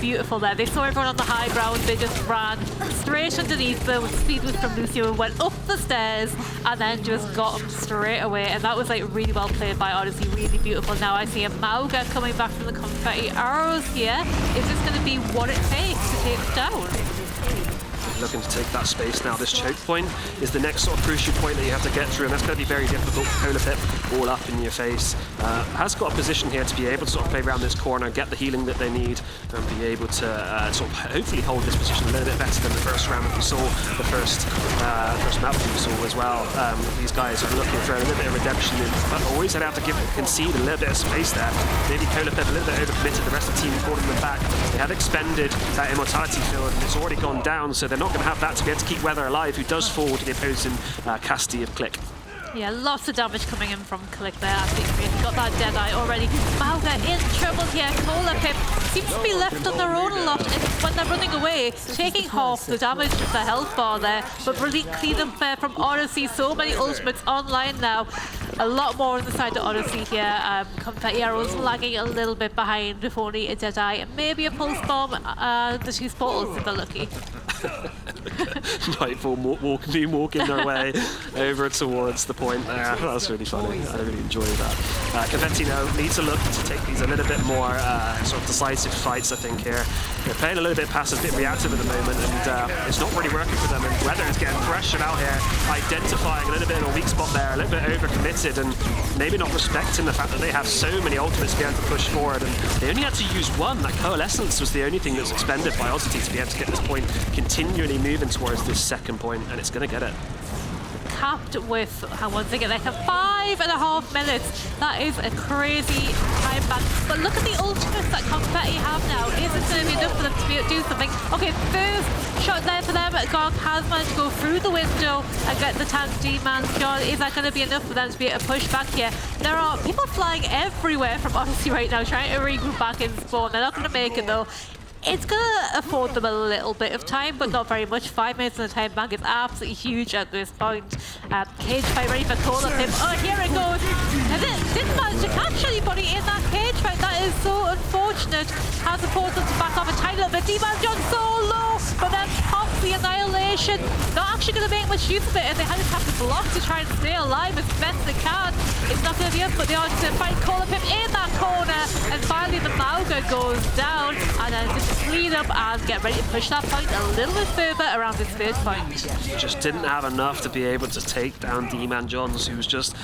beautiful there. They saw everyone on the high ground. They just ran straight underneath them with speed boost from Lucio and went up the stairs and then just got them straight away. And that was like really well played by Odyssey, really beautiful. Now I see a Mauga coming back from the Confetti Arrows here. Is this going to be what it takes to take them down? Looking to take that space now. This choke point is the next sort of crucial point that you have to get through, and that's going to be very difficult for Colapip, all up in your face. Has got a position here to be able to sort of play around this corner, get the healing that they need, and be able to sort of hopefully hold this position a little bit better than the first round that we saw, the first map that we saw as well. These guys are looking for a little bit of redemption, but always have to concede a little bit of space there. Maybe Colapip a little bit overcommitted, the rest of the team holding them back. They have expended that immortality field, and it's already gone down, so they're not going to have that to be able to keep Weather alive, who does fall to the opposing Casti of Click. Yeah, lots of damage coming in from Click there. I think we've got that Deadeye already. Mauga in trouble here. Colapip seems to be left on their own a lot when they're running away, taking half the damage of the health bar there. But brilliant clean up there from Odyssey. So many ultimates online now. A lot more on the side of Odyssey here. Confetti Arrows lagging a little bit behind with only a Deadeye and maybe a Pulse Bomb. The two Sportals if they're lucky. Nightfall walking their way over towards the point there. That's really funny. I really enjoyed that. Confetti now needs to look to take these a little bit more sort of decisive fights, I think, here. They're playing a little bit passive, a bit reactive at the moment, and it's not really working for them. And Weather is getting pressured out here, identifying a little bit of a weak spot there, a little bit overcommitted, and maybe not respecting the fact that they have so many ultimates to be able to push forward. And they only had to use one. That Coalescence was the only thing that was expended by Oddity to be able to get this point continually moving towards this second point, and it's going to get it. Capped with, once again, like 5.5 minutes. That is a crazy time ban. But look at the ultimates that Confetti have now. Is it going to be enough for them to be able to do something? Okay, first shot there for them. Gog has managed to go through the window and get the tank D-man. John, is that going to be enough for them to be able to push back here? There are people flying everywhere from Odyssey right now, trying to regroup back in spawn. They're not going to make it though. It's going to afford them a little bit of time, but not very much. 5 minutes in the time bank is absolutely huge at this point. Cage fight ready for Colapip. Oh, here it goes. And it didn't manage to catch anybody in that cage fight. That is so unfortunate. Has forced them to back off a tiny little bit. D-Man John so low, but then pops the annihilation. Not actually going to make much use of it, as they just have to block to try and stay alive as best they can. It's not going to be up, but they are going to find Colapip in that corner. And finally the Mauga goes down, and then just clean up and get ready to push that point a little bit further around this third point. Just didn't have enough to be able to take down D-Man Johns, who was just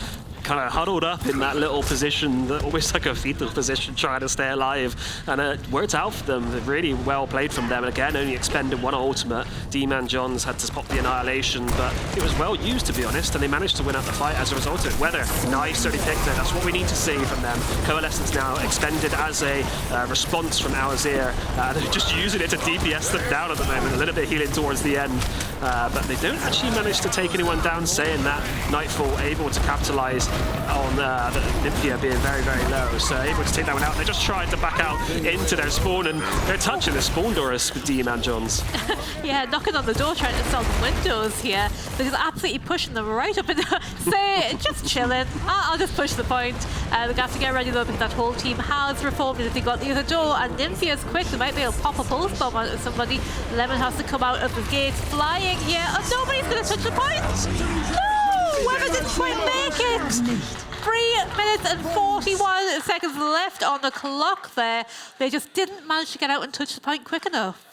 kind of huddled up in that little position, almost like a fetal position, trying to stay alive. And it worked out for them. Really well played from them. And again, only expended one ultimate. D-Man Johns had to pop the annihilation, but it was well used, to be honest, and they managed to win out the fight as a result of it. Weather, nice early pick there. That's what we need to see from them. Coalescence now expended as a response from Awazir. They're just using it to DPS them down at the moment. A little bit healing towards the end. But they don't actually manage to take anyone down, saying that Nightfall able to capitalize on the Nymphia being very, very low. So able to take that one out. They just tried to back out into their spawn, and they're touching the spawn doors with D-Man Johns. Yeah, knocking on the door, trying to sell the windows here. They're just absolutely pushing them right up in the... Say, just chilling. I'll just push the point. They're going to have to get ready though, because that whole team has reformed as they got the other door, and Nymphia's quick. They might be able to pop a pulse bomb on somebody. Lemon has to come out of the gate flying here. Oh, nobody's going to touch the point. No! Weather didn't quite make it. 3 minutes and 41 seconds left on the clock there. They just didn't manage to get out and touch the point quick enough.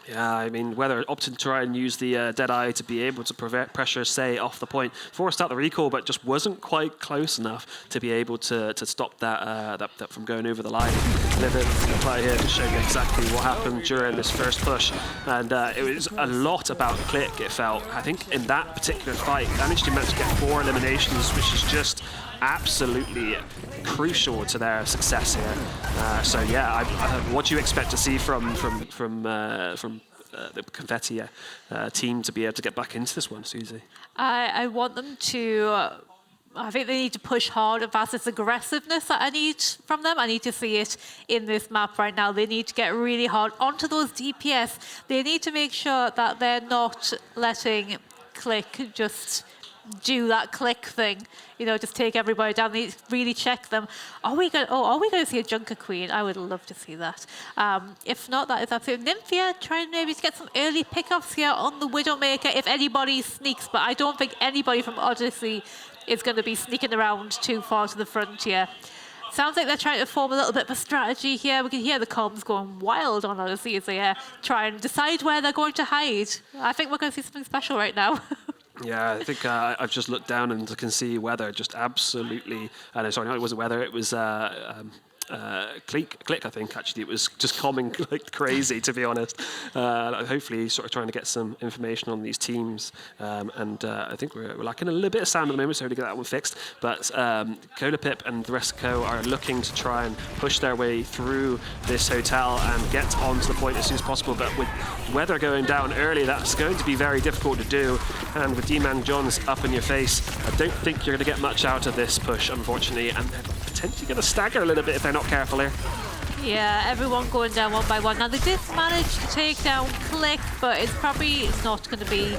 Yeah, I mean, whether opted to try and use the Deadeye to be able to prevent pressure, say, off the point, forced out the recall, but just wasn't quite close enough to be able to stop that from going over the line. Livid play here to show you exactly what happened during this first push, and it was a lot about Click. It felt, I think, in that particular fight, managed to get 4 eliminations, which is just absolutely crucial to their success here. So yeah, what do you expect to see from the Confetti team to be able to get back into this one, Susie? I want them to. I think they need to push hard and fast. It's aggressiveness that I need from them. I need to see it in this map right now. They need to get really hard onto those DPS. They need to make sure that they're not letting Click just do that Click thing, you know, just take everybody down. They really check them. Are we going to see a Junker Queen? I would love to see that. If not, that is absolutely Nymphia trying maybe to get some early pickups here on the Widowmaker if anybody sneaks, but I don't think anybody from Odyssey is going to be sneaking around too far to the frontier. Sounds like they're trying to form a little bit of a strategy here. We can hear the comms going wild on Odyssey as they try and decide where they're going to hide. I think we're going to see something special right now. Yeah, I think I've just looked down and can see Weather just absolutely. Sorry, no, it wasn't Weather. It was Click. I think actually it was just calming like crazy, to be honest. Hopefully, sort of trying to get some information on these teams, and I think we're lacking a little bit of sound at the moment, so to get that one fixed. But Cola Pip and the rest of Co are looking to try and push their way through this hotel and get onto the point as soon as possible. But with Weather going down early, that's going to be very difficult to do. And with D-Man Johns up in your face, I don't think you're going to get much out of this push, unfortunately. And they're potentially going to stagger a little bit if they're not careful here. Yeah, everyone going down one by one. Now, they did manage to take down Click, but it's probably not going to be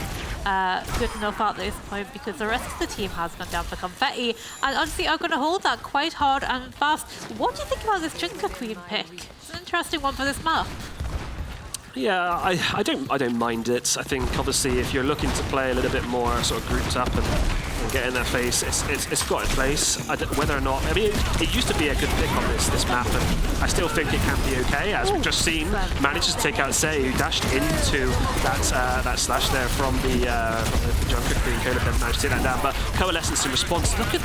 good enough at this point because the rest of the team has gone down for Confetti. And honestly, are going to hold that quite hard and fast. What do you think about this Junker Queen pick? It's an interesting one for this map. Yeah, I don't mind it. I think obviously if you're looking to play a little bit more sort of grouped up and get in their face, it's got its place. Whether or not, I mean, it used to be a good pick on this map, and I still think it can be okay. As we've just seen, manages to take out Say, who dashed into that slash there from the Junker Queen. Cola managed to take that down, but Coalescence in response. Look at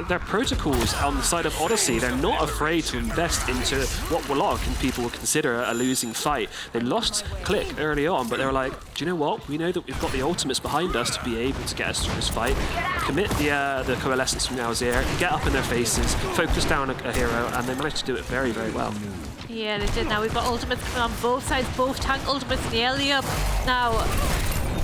their protocols on the side of Odyssey. They're not afraid to invest into what a lot of people would consider a losing fight. They lost Click early on, but they were like, do you know what? We know that we've got the ultimates behind us to be able to get us through this fight. Commit the Coalescence from Alzir, get up in their faces, focus down a hero, and they managed to do it very, very well. Yeah, they did. Now we've got ultimates coming on both sides, both tank ultimates nearly up. Now,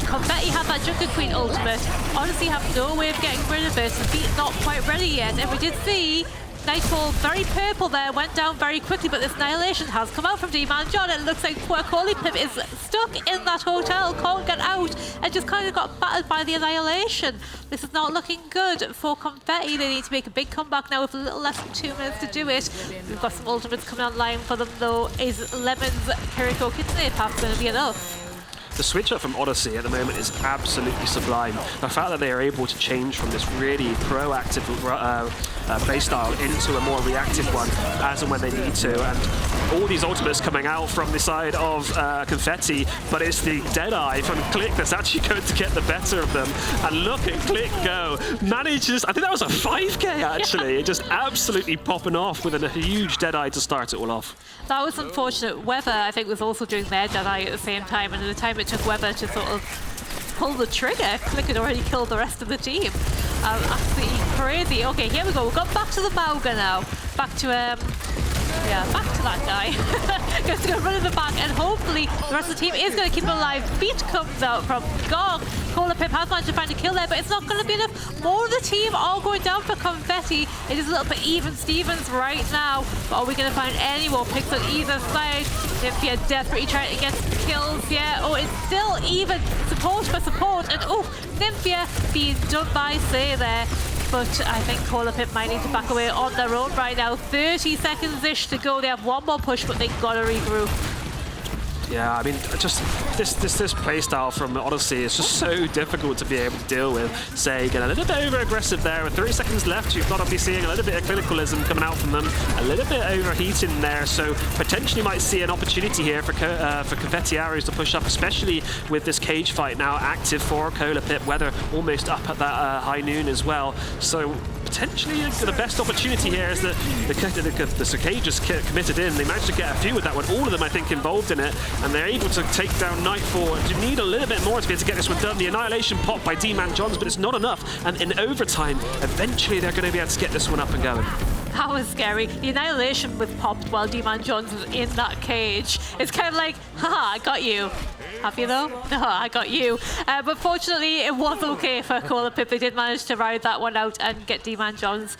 Confetti have that Junker Queen ultimate. Honestly, have no way of getting rid of it. The feet not quite ready yet, and we did see Nightfall, very purple there, went down very quickly, but this Annihilation has come out from D-Man John. It looks like poor Cola Pip is stuck in that hotel, can't get out, and just kind of got battered by the Annihilation. This is not looking good for Confetti. They need to make a big comeback now with a little less than 2 minutes to do it. We've got some ultimates coming online for them though. Is Lemon's Kiriko Kitsune path going to be enough? The switch up from Odyssey at the moment is absolutely sublime. The fact that they are able to change from this really proactive playstyle into a more reactive one as and when they need to, and all these ultimates coming out from the side of Confetti, but it's the Deadeye from Click that's actually going to get the better of them. And look at Click go. Manages, I think that was a 5k actually, yeah. Just absolutely popping off with a huge Deadeye to start it all off. That was unfortunate. Weather, I think, was also doing their Deadeye at the same time, and at the time it took Weather to sort of pull the trigger, Click had already killed the rest of the team. Absolutely crazy. Okay, here we go. We've got back to the Mauga now. Back to back to that guy. Going to go run in the back, and hopefully the rest of the team is going to keep him alive. Beat comes out from Gog. Cola Pip has managed to find a kill there, but it's not going to be enough. More of the team all going down for Confetti. It is a little bit even Stevens right now, but are we going to find any more picks on either side? Nymphia desperately trying to get kills. Yeah, oh, it's still even. Support for support, and oh, Nymphia being done by Say there. But I think Cola Pip might need to back away on their own right now. 30 seconds-ish to go. They have one more push, but they've got to regroup. Yeah, I mean, just this playstyle from Odyssey is just so difficult to be able to deal with. Say, get a little bit over-aggressive there. With 30 seconds left, you've got to be seeing a little bit of clinicalism coming out from them. A little bit overheating there, so potentially might see an opportunity here for Confetti Arrows to push up, especially with this cage fight now active for Cola Pip. Weather almost up at that high noon as well. So potentially the best opportunity here is that the Cicade just committed in. They managed to get a few with that one, all of them I think involved in it, and they're able to take down Nightfall. You need a little bit more to be able to get this one done. The Annihilation pop by D-Man Johns, but it's not enough, and in overtime eventually they're going to be able to get this one up and going. That was scary. The Annihilation was popped while D-Man Johns was in that cage. It's kind of like, haha, I got you. Have you though? No, I got you. But fortunately, it was okay for Cola Pip. They did manage to ride that one out and get D-Man Johns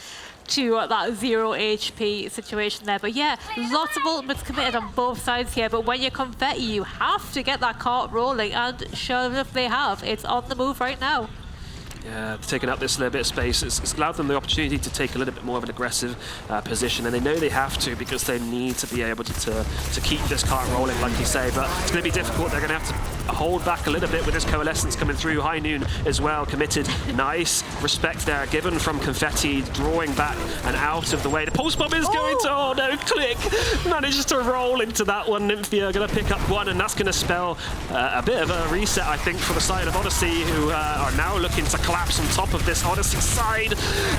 to that 0 HP situation there. But yeah, lots of ultimates committed on both sides here. But when you're Confetti, you have to get that cart rolling. And sure enough, they have. It's on the move right now. Yeah, taking up this little bit of space. It's allowed them the opportunity to take a little bit more of an aggressive position, and they know they have to because they need to be able to keep this cart rolling, like you say. But it's going to be difficult. They're going to have to hold back a little bit with this Coalescence coming through. High Noon as well, committed. Nice respect there given from Confetti, drawing back and out of the way. The pulse bomb is going to, oh no, Click manages to roll into that one. Nymphia going to pick up one, and that's going to spell a bit of a reset, I think, for the side of Odyssey, who are now looking to collapse on top of this Odyssey side.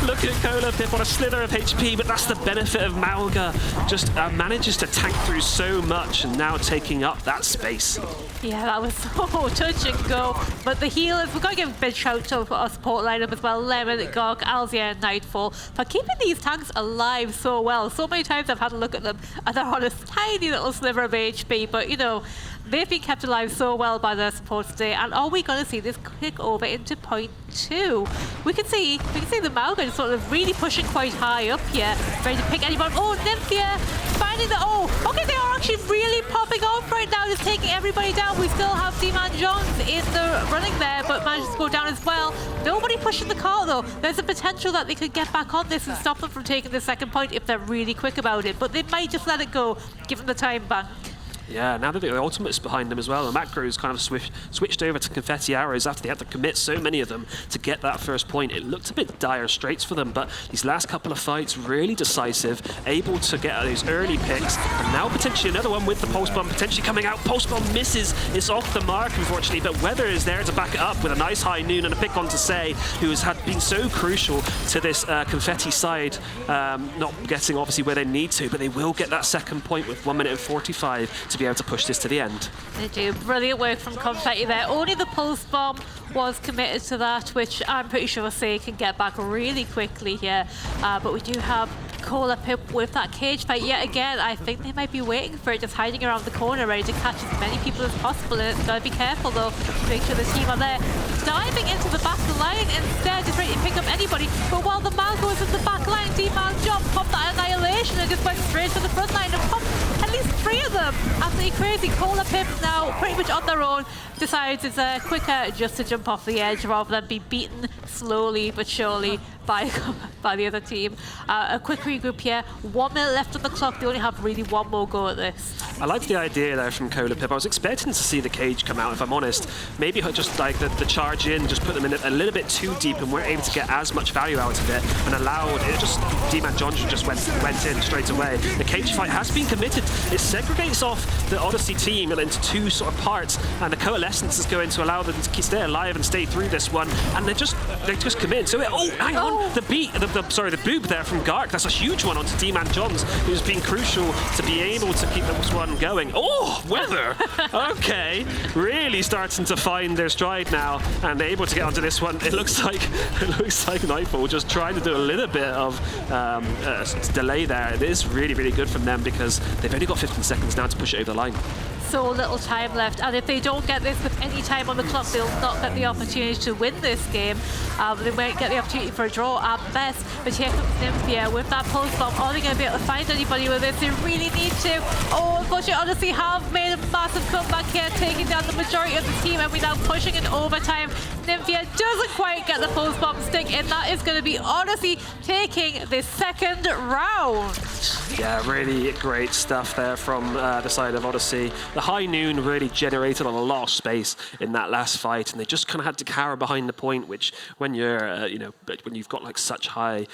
Look at Cola Pip on a slither of HP, but that's the benefit of Malga. Just manages to tank through so much and now taking up that space. Yeah, that was so touch and go. But the healers, we've got to give a big shout to our support lineup as well. Lemon, Gog, Alzia, and Nightfall for keeping these tanks alive so well. So many times I've had a look at them and they're on a tiny little sliver of HP, but you know, they've been kept alive so well by their support today. And are we going to see this kick over into point 2? We can see the Malga sort of really pushing quite high up here, ready to pick anyone. Oh, Nymphia finding the, oh, okay, they are actually really popping off right now, just taking everybody down. We still have D-Man Johns in the running there, but manages to go down as well. Nobody pushing the car though. There's a potential that they could get back on this and stop them from taking the second point if they're really quick about it, but they might just let it go, given the time bank. Yeah, now that the ultimate's behind them as well, the macros kind of switched over to Confetti Arrows after they had to commit so many of them to get that first point. It looked a bit dire straits for them, but these last couple of fights really decisive, able to get those early picks, and now potentially another one with the Pulse Bomb potentially coming out. Pulse Bomb misses, it's off the mark unfortunately, but Weather is there to back it up with a nice High Noon and a pick on to Say, who has been so crucial to this Confetti side, not getting obviously where they need to, but they will get that second point with 1 minute and 45 to be able to push this to the end. They do. Brilliant work from Confetti there. Only the Pulse Bomb was committed to that, which I'm pretty sure Say can get back really quickly here. But we do have Cola Pip with that cage fight yet again. I think they might be waiting for it, just hiding around the corner, ready to catch as many people as possible. And it's got to be careful though, to make sure the team are there. Diving into the back line instead, just ready to pick up anybody. But while the Malga was in the back line, D-Man John popped that Annihilation and just went straight to the front line and popped at least 3 of them. Absolutely crazy. Cola Pip now pretty much on their own, decides it's quicker just to jump off the edge rather than be beaten slowly but surely by the other team. A quick regroup here. 1 minute left on the clock. They only have really one more go at this. I liked the idea there from Cola Pip. I was expecting to see the cage come out, if I'm honest. Maybe just like the charge in, just put them in a little bit too deep and weren't able to get as much value out of it, and allowed it just, D-Man Johnson just went in straight away. The cage fight has been committed. It segregates off the Odyssey team into 2 sort of parts, and the Coalescence is going to allow them to stay alive and stay through this one, and they just commit. So hang on, the boob there from Gark, that's a huge one onto D-Man Johns, who's been crucial to be able to keep this one going. Oh, Weather! Okay, really starting to find their stride now, and they're able to get onto this one. It looks like Nightfall just trying to do a little bit of delay there. It is really, really good from them because they've only got 15 seconds now to push it over the line. So little time left, and if they don't get this with any time on the clock, they'll not get the opportunity to win this game. They might get the opportunity for a draw at best, but here comes Nymphia with that Pulse Bomb. Are they going to be able to find anybody with this? They really need to. Oh, unfortunately, honestly, have made a massive comeback here, taking down the majority of the team, and we're now pushing in overtime. Nymphia doesn't quite get the pulse bomb stick, and that is going to be Odyssey taking this second round. Yeah, really great stuff there from the side of Odyssey. The High Noon really generated on a lot of space in that last fight, and they just kind of had to cower behind the point, which when you're, when you've got like such high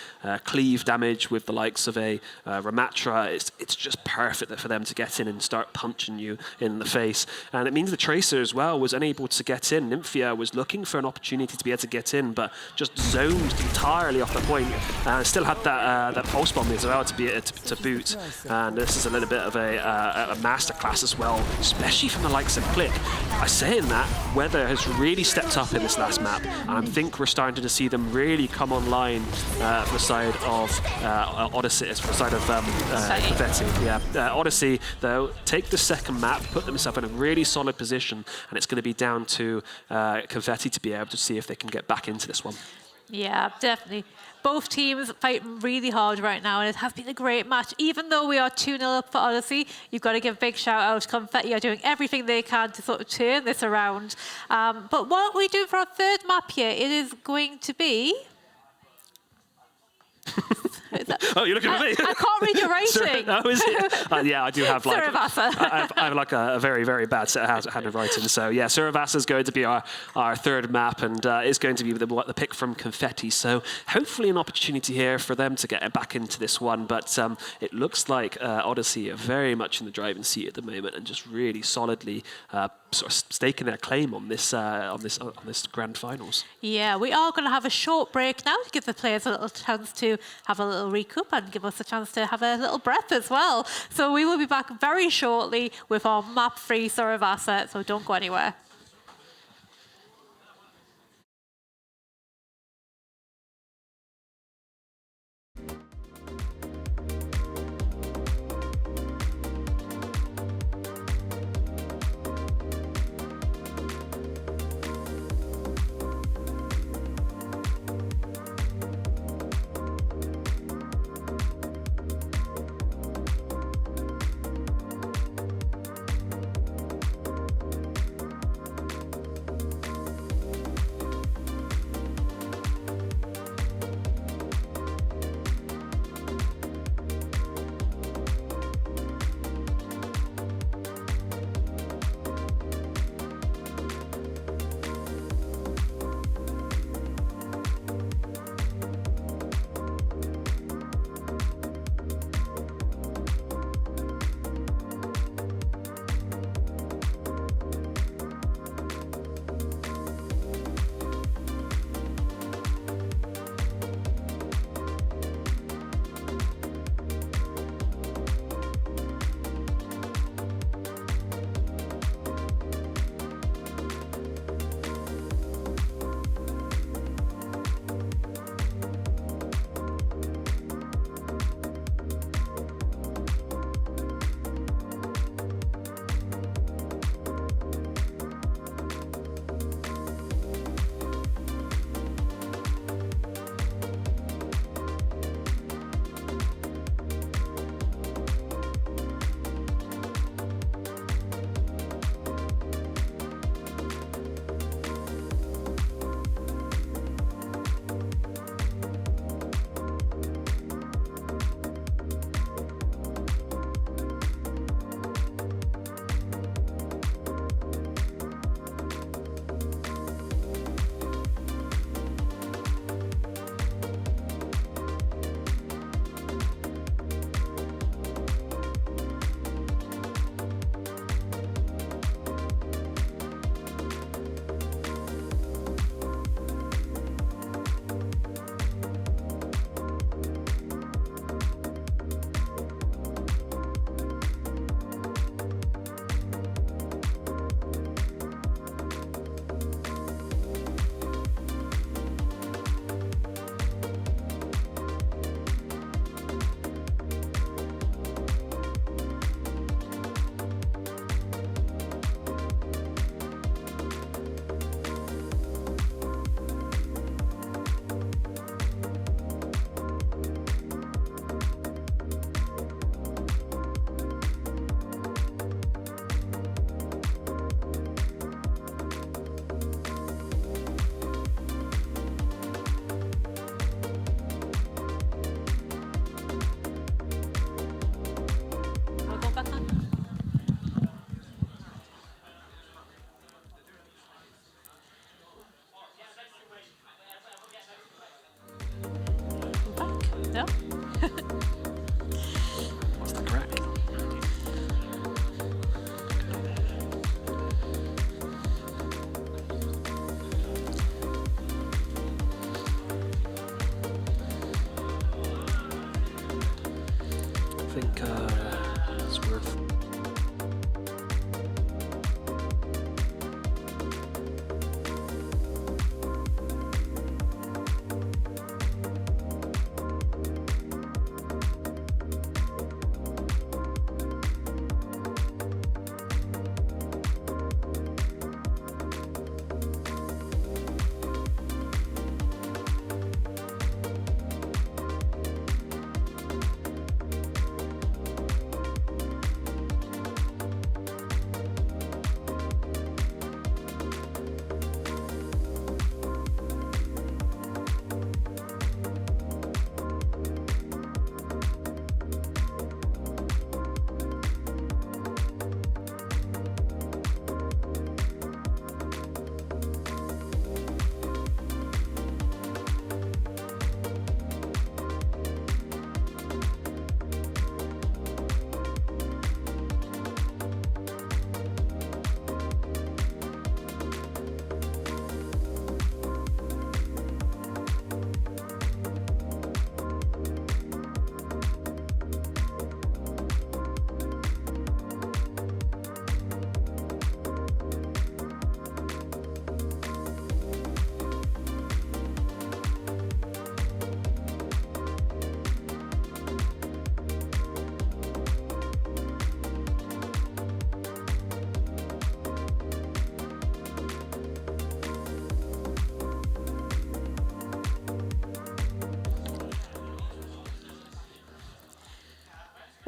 cleave damage with the likes of a Ramatra, it's just perfect for them to get in and start punching you in the face. And it means the Tracer as well was unable to get in. Nymphia was looking for an opportunity to be able to get in, but just zoned entirely off the point. Still had that pulse bomb as well to boot. And this is a little bit of a masterclass as well, especially from the likes of Click. I say in that, Weather has really stepped up in this last map. I think we're starting to see them really come online for the side of Odyssey, for the side of Confetti. Yeah, Odyssey, though, take the second map, put themselves in a really solid position, and it's going to be down to Confetti to be able to see if they can get back into this one. Yeah, definitely. Both teams fighting really hard right now, and it has been a great match. Even though we are 2-0 up for Odyssey, you've got to give a big shout out to Confetti. Are doing everything they can to sort of turn this around. But what we do for our third map here, it is going to be... Oh, you're looking at me. I can't read your writing. Oh, is it? Yeah, I do have like Surabasa. I have like a very, very bad set of handwriting. So yeah, Surabasa is going to be our third map, and is going to be the pick from Confetti. So hopefully an opportunity here for them to get back into this one. But it looks like Odyssey are very much in the driving seat at the moment, and just really solidly sort of staking their claim on this grand finals. Yeah, we are going to have a short break now to give the players a little chance to have a little recoup and give us a chance to have a little breath as well. So we will be back very shortly with our map-free Saravasa, so don't go anywhere.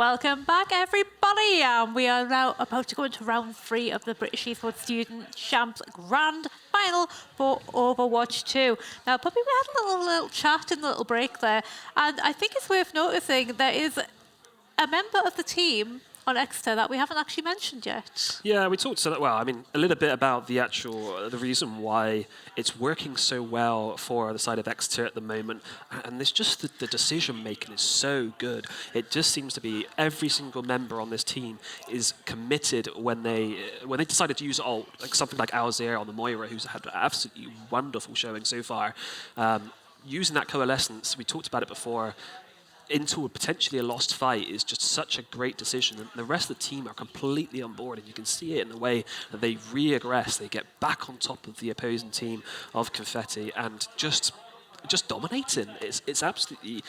Welcome back, everybody. We are now about to go into round 3 of the British Esports Student Champs Grand Final for Overwatch 2. Now, Puppy, we had a little chat in the little break there, and I think it's worth noticing there is a member of the team on Exeter that we haven't actually mentioned yet. Yeah, we talked a little bit about the reason why it's working so well for the side of Exeter at the moment, and it's just the decision making is so good. It just seems to be every single member on this team is committed when they decided to use ult, like something like Alzir on the Moira, who's had an absolutely wonderful showing so far. Using that coalescence, we talked about it before, into potentially a lost fight is just such a great decision, and the rest of the team are completely on board, and you can see it in the way that they re-aggress, they get back on top of the opposing team of Confetti and just dominating. It's absolutely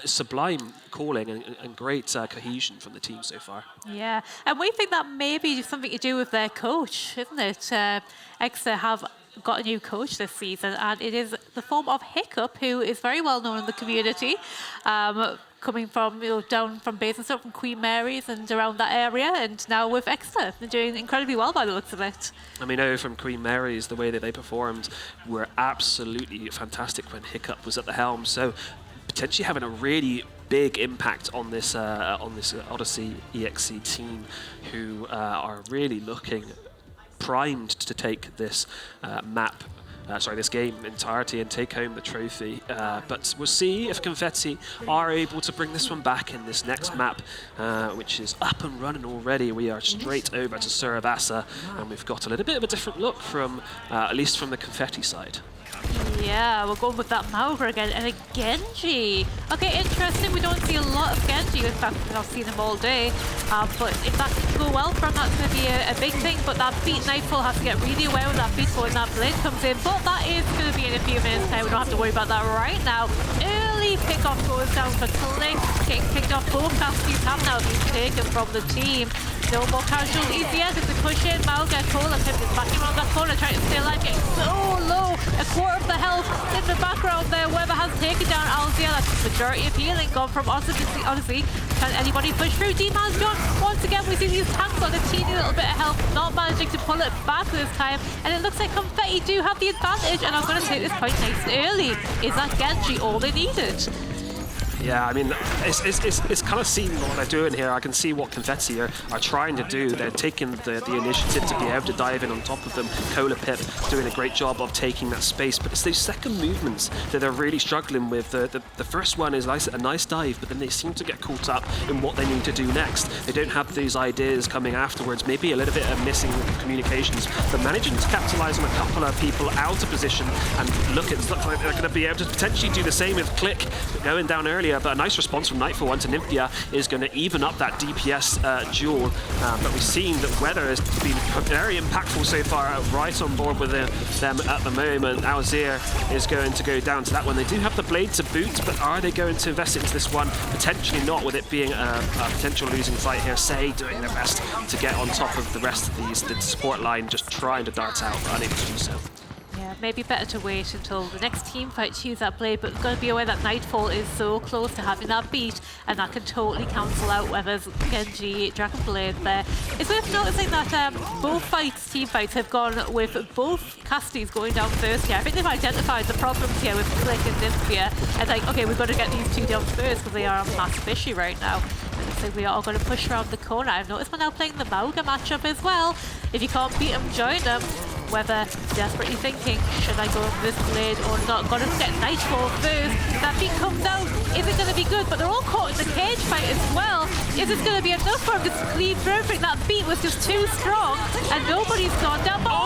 sublime calling and great cohesion from the team so far. Yeah, and we think that may be something to do with their coach, isn't it? Exeter have got a new coach this season, and it is the form of Hiccup, who is very well known in the community, coming from down from Basingstoke, from Queen Mary's and around that area, and now with Exeter. They're doing incredibly well by the looks of it. And we know from Queen Mary's the way that they performed were absolutely fantastic when Hiccup was at the helm. So potentially having a really big impact on this Odyssey EXE team, who are really looking primed to take this this game entirety and take home the trophy. But we'll see if Confetti are able to bring this one back in this next map, which is up and running already. We are straight over to Surabasa, and we've got a little bit of a different look from, at least from the Confetti side. Yeah, we're going with that Mauga again, and a Genji. Okay, interesting. We don't see a lot of Genji. In fact, I've seen him all day. But if that can go well for him, that's going to be a big thing. But that beat Nightfall has to get really aware with that beat when that blade comes in. But that is going to be in a few minutes time. We don't have to worry about that right now. Early pickoff goes down for Click. Getting picked off. Both casters have now been taken from the team. No more casualties yet as they push in. Mauga, Cola Pip is backing around that corner, trying to stay alive, getting so low. A quarter of the health in the background there. Weber has taken down Alzia. That's the majority of healing gone from Odyssey. Can anybody push through? D-Man's gone. Once again, we see these tanks on a teeny little bit of health, not managing to pull it back this time. And it looks like Confetti do have the advantage, and I'm going to take this point nice and early. Is that Genji all they needed? Yeah, I mean, it's kind of seeing what they're doing here. I can see what Confetti are trying to do. They're taking the initiative to be able to dive in on top of them. Cola Pip doing a great job of taking that space, but it's those second movements that they're really struggling with. The first one is a nice dive, but then they seem to get caught up in what they need to do next. They don't have those ideas coming afterwards. Maybe a little bit of missing communications, but managing to capitalize on a couple of people out of position and look like they're going to be able to potentially do the same with Click going down earlier. But a nice response from Nightfall onto Nymphia is going to even up that DPS duel. But we've seen that Weather has been very impactful so far, right on board with them at the moment. Alzir is going to go down to that one. They do have the blade to boot, but are they going to invest into this one? Potentially not, with it being a potential losing fight here. Say doing their best to get on top of the rest of the support line, just trying to dart out, but unable to do so. Yeah, maybe better to wait until the next team fight to use that blade, but we've got to be aware that Nightfall is so close to having that beat, and that can totally cancel out Weather's Genji Dragon Blade there. It's worth noticing that both team fights have gone with both casties going down first here. I think they've identified the problems here with Click and Nymphia, and like, okay, we've got to get these two down first because they are a massive issue right now. So we are going to push around the corner. I've noticed we're now playing the Mauga matchup as well. If you can't beat them, join them. Whether desperately thinking, should I go with this blade or not? Got to get Nightfall first. That beat comes out. Is it going to be good? But they're all caught in the cage fight as well. Is this going to be enough for him to cleave through everything? That beat was just too strong, and nobody's gone down. But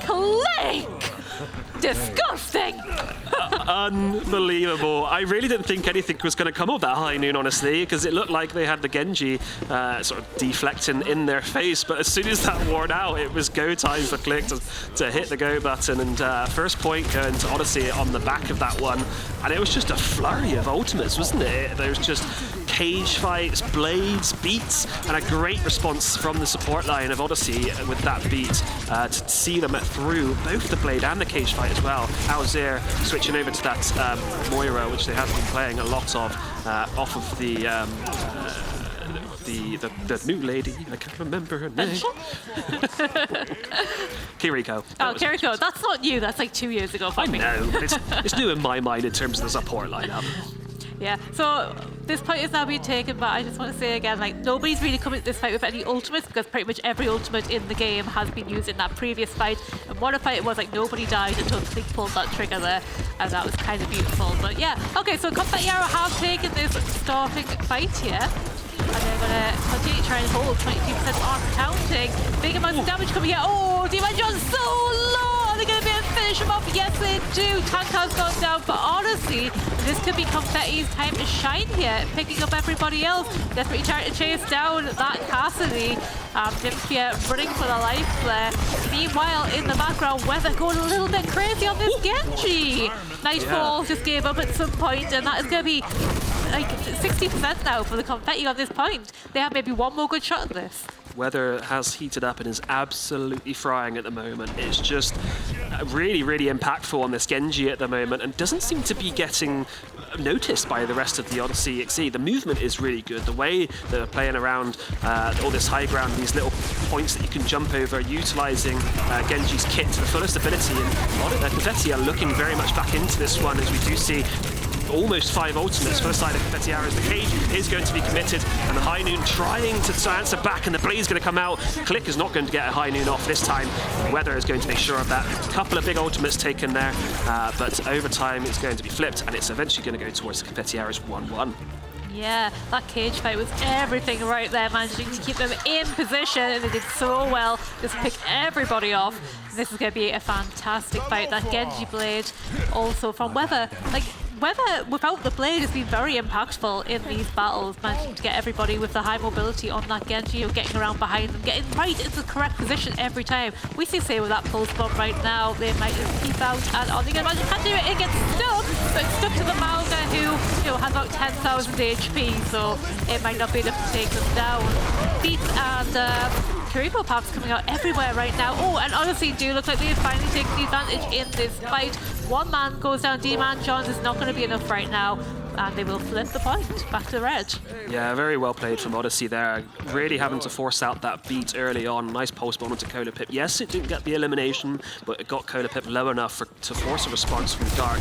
Click! Disgusting! Unbelievable. I really didn't think anything was going to come of that high noon, honestly, because it looked like they had the Genji sort of deflecting in their face, but as soon as that wore out, it was go time for Click to hit the go button, and first point going to Odyssey on the back of that one, and it was just a flurry of ultimates, wasn't it? There was just cage fights, blades, beats, and a great response from the support line of Odyssey with that beat to see them through both the blade and the cage fight as well. Alzir switching over to that Moira, which they have been playing a lot of, off of the new lady. I can't remember her name. Kiriko. Oh, Kiriko. That's not new. That's like 2 years ago. I know. It's new in my mind in terms of the support lineup. Yeah, so this point is now being taken, but I just want to say again, like, nobody's really coming to this fight with any ultimates, because pretty much every ultimate in the game has been used in that previous fight. And what a fight it was, like, nobody died until Click pulled that trigger there, and that was kind of beautiful. But yeah, okay, so Combat Yara have taken this starting fight here. And they're going to continue to try and hold 22% on counting. Big amounts of damage coming here. Oh, Dimension's so low! Are they going to be able to finish him off? Yes, they do. Tank has gone down, but honestly, this could be Confetti's time to shine here, picking up everybody else. Desperately trying to chase down that Cassidy. Nymphia running for the life there. Meanwhile, in the background, Weather going a little bit crazy on this Genji. Nightfall just gave up at some point, and that is going to be like 60% now for the Confetti on this point. They have maybe one more good shot at this. Weather has heated up and is absolutely frying at the moment. It's just really, really impactful on this Genji at the moment and doesn't seem to be getting noticed by the rest of the Odyssey XE. The movement is really good. The way they're playing around all this high ground, these little points that you can jump over, utilizing Genji's kit to the fullest ability. And Confetti are looking very much back into this one, as we do see almost 5 ultimates for the side of Confetti Arrows. The cage is going to be committed, and the High Noon trying to answer back, and the Blade's going to come out. Click is not going to get a High Noon off this time. Weather is going to make sure of that. A couple of big ultimates taken there, but over time it's going to be flipped, and it's eventually going to go towards the Confetti Arrows 1-1. Yeah, that cage fight was everything right there, managing to keep them in position, and they did so well, just pick everybody off. This is going to be a fantastic fight. That Genji Blade also from Weather, like, Weather without the blade has been very impactful in these battles, managing to get everybody with the high mobility on that Genji, or getting around behind them, getting right into the correct position every time. We see say with that pulse bomb right now, they might just keep out, and on the other hand, can't do it, it gets stuck, but it's stuck to the Mauga, who has about 10,000 HP, so it might not be enough to take them down. Beats and Kiriko Paps coming out everywhere right now. Oh, and honestly do look like they've finally taken the advantage in this fight. One man goes down, D-Man Johns is not going to be enough right now, and they will flip the point back to the red. Yeah, very well played from Odyssey there. Really having to force out that beat early on. Nice pulse bomb into Colapip. Yes, it didn't get the elimination, but it got Colapip low enough to force a response from Dark.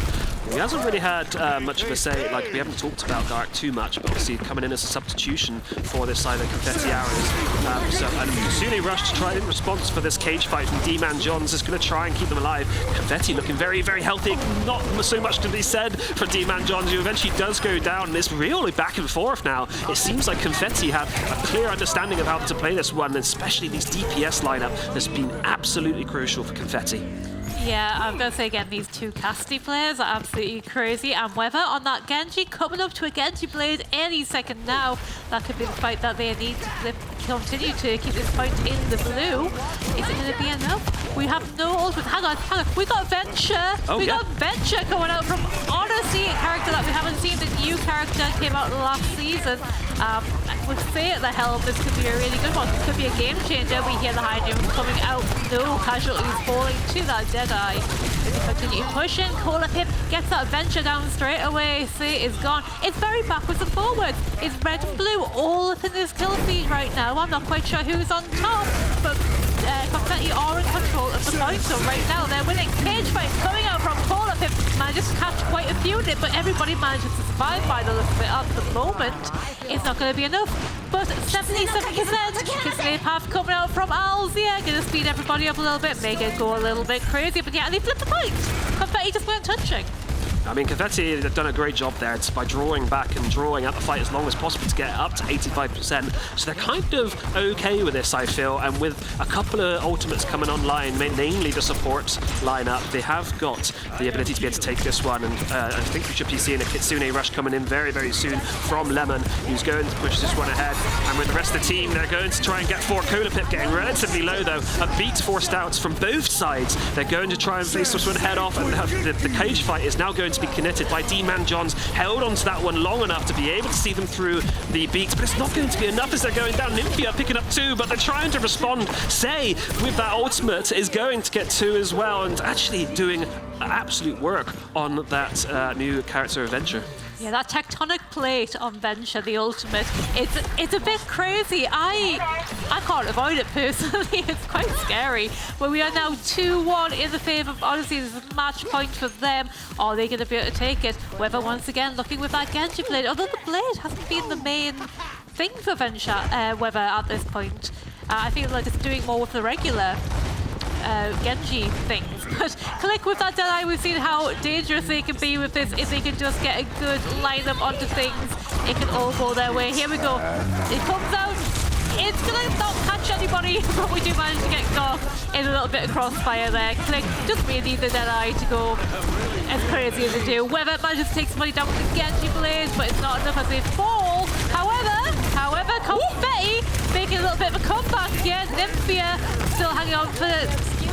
He hasn't really had much of a say, like we haven't talked about Dark too much, but obviously coming in as a substitution for this side of Confetti Arrows. And Kasune Rush to try in response for this cage fight from D-Man Johns is going to try and keep them alive. Confetti looking very, very healthy. Not so much to be said for D-Man Johns, who eventually does go down. It's really back and forth now. It seems like Confetti have a clear understanding of how to play this one, and especially this DPS lineup has been absolutely crucial for Confetti. Yeah, I'm going to say again, these two Cassidy players are absolutely crazy, and Weather on that Genji coming up to a Genji Blade any second now. That could be the fight that they need to continue to keep this point in the blue. Is it going to be enough? We have no ultimate. Hang on. We got Venture. We got Venture coming out from Odyssey, a character that we haven't seen. The new character came out last season. With Say at the helm, this could be a really good one. This could be a game changer. We hear the High Noon coming out. No casualties falling to that Deadeye. They continue pushing. Colapip gets that Venture down straight away. Say is gone. It's very backwards and forwards. It's red and blue all up in this kill feed right now. I'm not quite sure who's on top, but Confetti are in control of the point. So right now they're winning. Cage fight coming out from Colapip. Manages to catch quite a few in it, but everybody manages to survive by the look of it at the moment. It's not going to be enough, but 77%. Kislev half coming out from Alzir, going to speed everybody up a little bit, make it go a little bit crazy, but yeah, they flipped the point. Confetti just weren't touching. I mean, Confetti have done a great job there by drawing back and drawing out the fight as long as possible to get up to 85%. So they're kind of okay with this, I feel. And with a couple of ultimates coming online, mainly the support lineup, they have got the ability to be able to take this one. And I think we should be seeing a Kitsune Rush coming in very, very soon from Lemon, who's going to push this one ahead. And with the rest of the team, they're going to try and get for Colapip, getting relatively low though. A beat forced out from both sides. They're going to try and face this one head off, and the cage fight is now going to to be connected by D-Man Johns. Held onto that one long enough to be able to see them through the beats, but it's not going to be enough as they're going down. Nymphia picking up 2, but they're trying to respond. Say, with that ultimate, is going to get 2 as well, and actually doing absolute work on that new character Adventure. Yeah, that tectonic plate on Venture, the ultimate, it's a bit crazy. I can't avoid it personally. It's quite scary. But we are now 2-1 in the favour of Odyssey. This is a match point for them. Are they going to be able to take it? Weather once again looking with that Genji blade. Although the blade hasn't been the main thing for Venture, Weather at this point. I feel like it's doing more with the regular Genji things. But Click with that Deadeye, we've seen how dangerous they can be with this. If they can just get a good lineup onto things, it can all go their way. Here we go. It comes out. It's gonna not catch anybody, but we do manage to get Gok in a little bit of crossfire there. Click just really need the Deadeye to go as crazy as they do. Weather manages to take somebody down with the Genji blade, but it's not enough as they fall. However, Confetti making a little bit of a comeback here. Nymphia still hanging on for,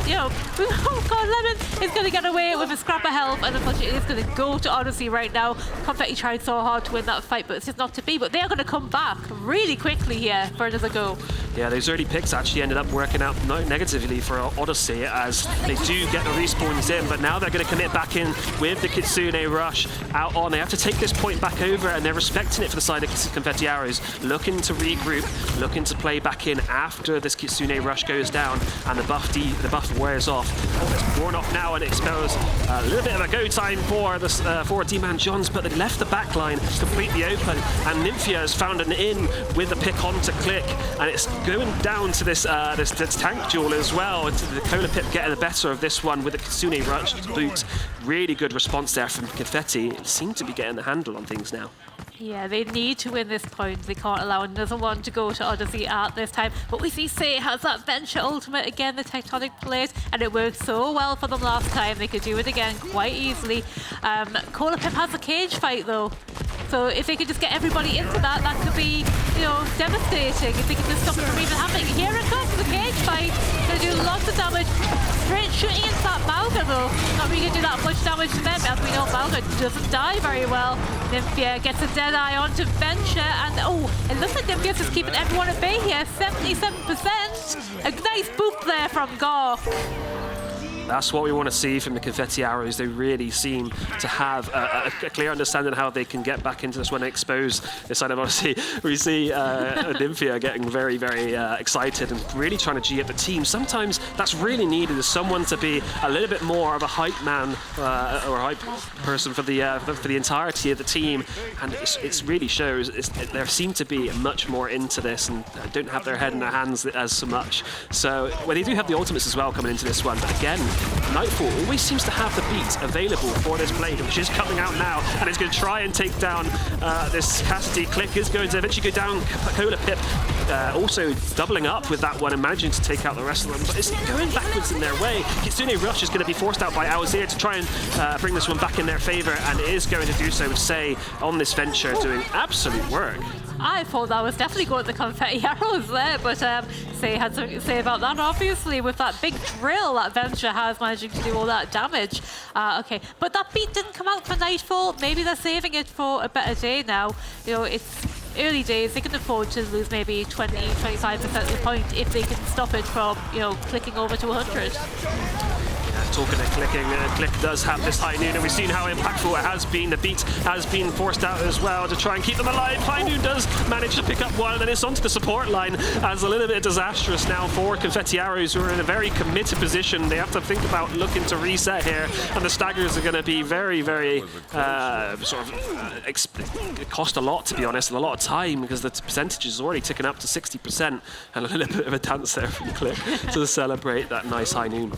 oh god, Lemon is going to get away with a scrap of health, and unfortunately it's going to go to Odyssey right now. Confetti tried so hard to win that fight, but it's just not to be. But they are going to come back really quickly here for another go. Yeah, those early picks actually ended up working out negatively for Odyssey, as they do get the respawns in, but now they're going to commit back in with the Kitsune Rush out on. They have to take this point back over, and they're respecting it for the side of Confetti Arrows, looking to regroup, looking to play back in after this Kitsune Rush goes down, and the buff wears off. It's worn off now, and it spells a little bit of a go time for D-Man Johns, but they left the back line completely open, and Nymphia has found an in with the pick onto Click, and it's going down to this tank duel as well. The Cola Pip getting the better of this one with the Kitsune Rush boot. Really good response there from Confetti. It seemed to be getting the handle on things now. Yeah, they need to win this point. They can't allow another one to go to Odyssey at this time. But we see Say has that Venture ultimate again, the tectonic plate, and it worked so well for them last time. They could do it again quite easily. Cola Pip has a cage fight though. So if they could just get everybody into that, that could be, devastating. If they could just stop it from even happening. Here it comes, the cage fight. Gonna do lots of damage. Straight shooting into that Mauga though. Not really gonna do that much damage to them, as we know Mauga doesn't die very well. Nymphia gets a Deadeye onto Venture, and it looks like Nymphia's just keeping everyone at bay here. 77%. A nice boop there from Gork. That's what we want to see from the Confetti Arrows. They really seem to have a clear understanding of how they can get back into this one and expose this side of Odyssey. We see Nymphia getting very, very excited and really trying to G up the team. Sometimes that's really needed, is someone to be a little bit more of a hype man or a hype person for the entirety of the team. And it really shows. They seem to be much more into this and don't have their head in their hands as so much. So they do have the ultimates as well coming into this one. But again, Nightfall always seems to have the beat available for this blade, which is coming out now, and it's going to try and take down this Cassidy. Click is going to eventually go down. Cola Pip also doubling up with that one and managing to take out the rest of them, but it's going backwards in their way. Kitsune Rush is going to be forced out by Alzir to try and bring this one back in their favour, and is going to do so with Say on this Venture, doing absolute work. I thought that was definitely going to the Confetti Arrows there, but Say had something to say about that, obviously, with that big drill that Venture has managing to do all that damage. Okay, but that beat didn't come out for Nightfall. Maybe they're saving it for a better day now. It's early days. They can afford to lose maybe 20-25% of the point if they can stop it from, clicking over to 100. Talking of clicking, Click does have this high noon, and we've seen how impactful it has been. The beat has been forced out as well to try and keep them alive. High noon does manage to pick up one, and it's onto the support line as a little bit disastrous now for Confetti Arrows, who are in a very committed position. They have to think about looking to reset here, and the staggers are going to be very, very cost a lot, to be honest, and a lot of time, because the percentage is already ticking up to 60%, and a little bit of a dance there from Click to celebrate that nice high noon.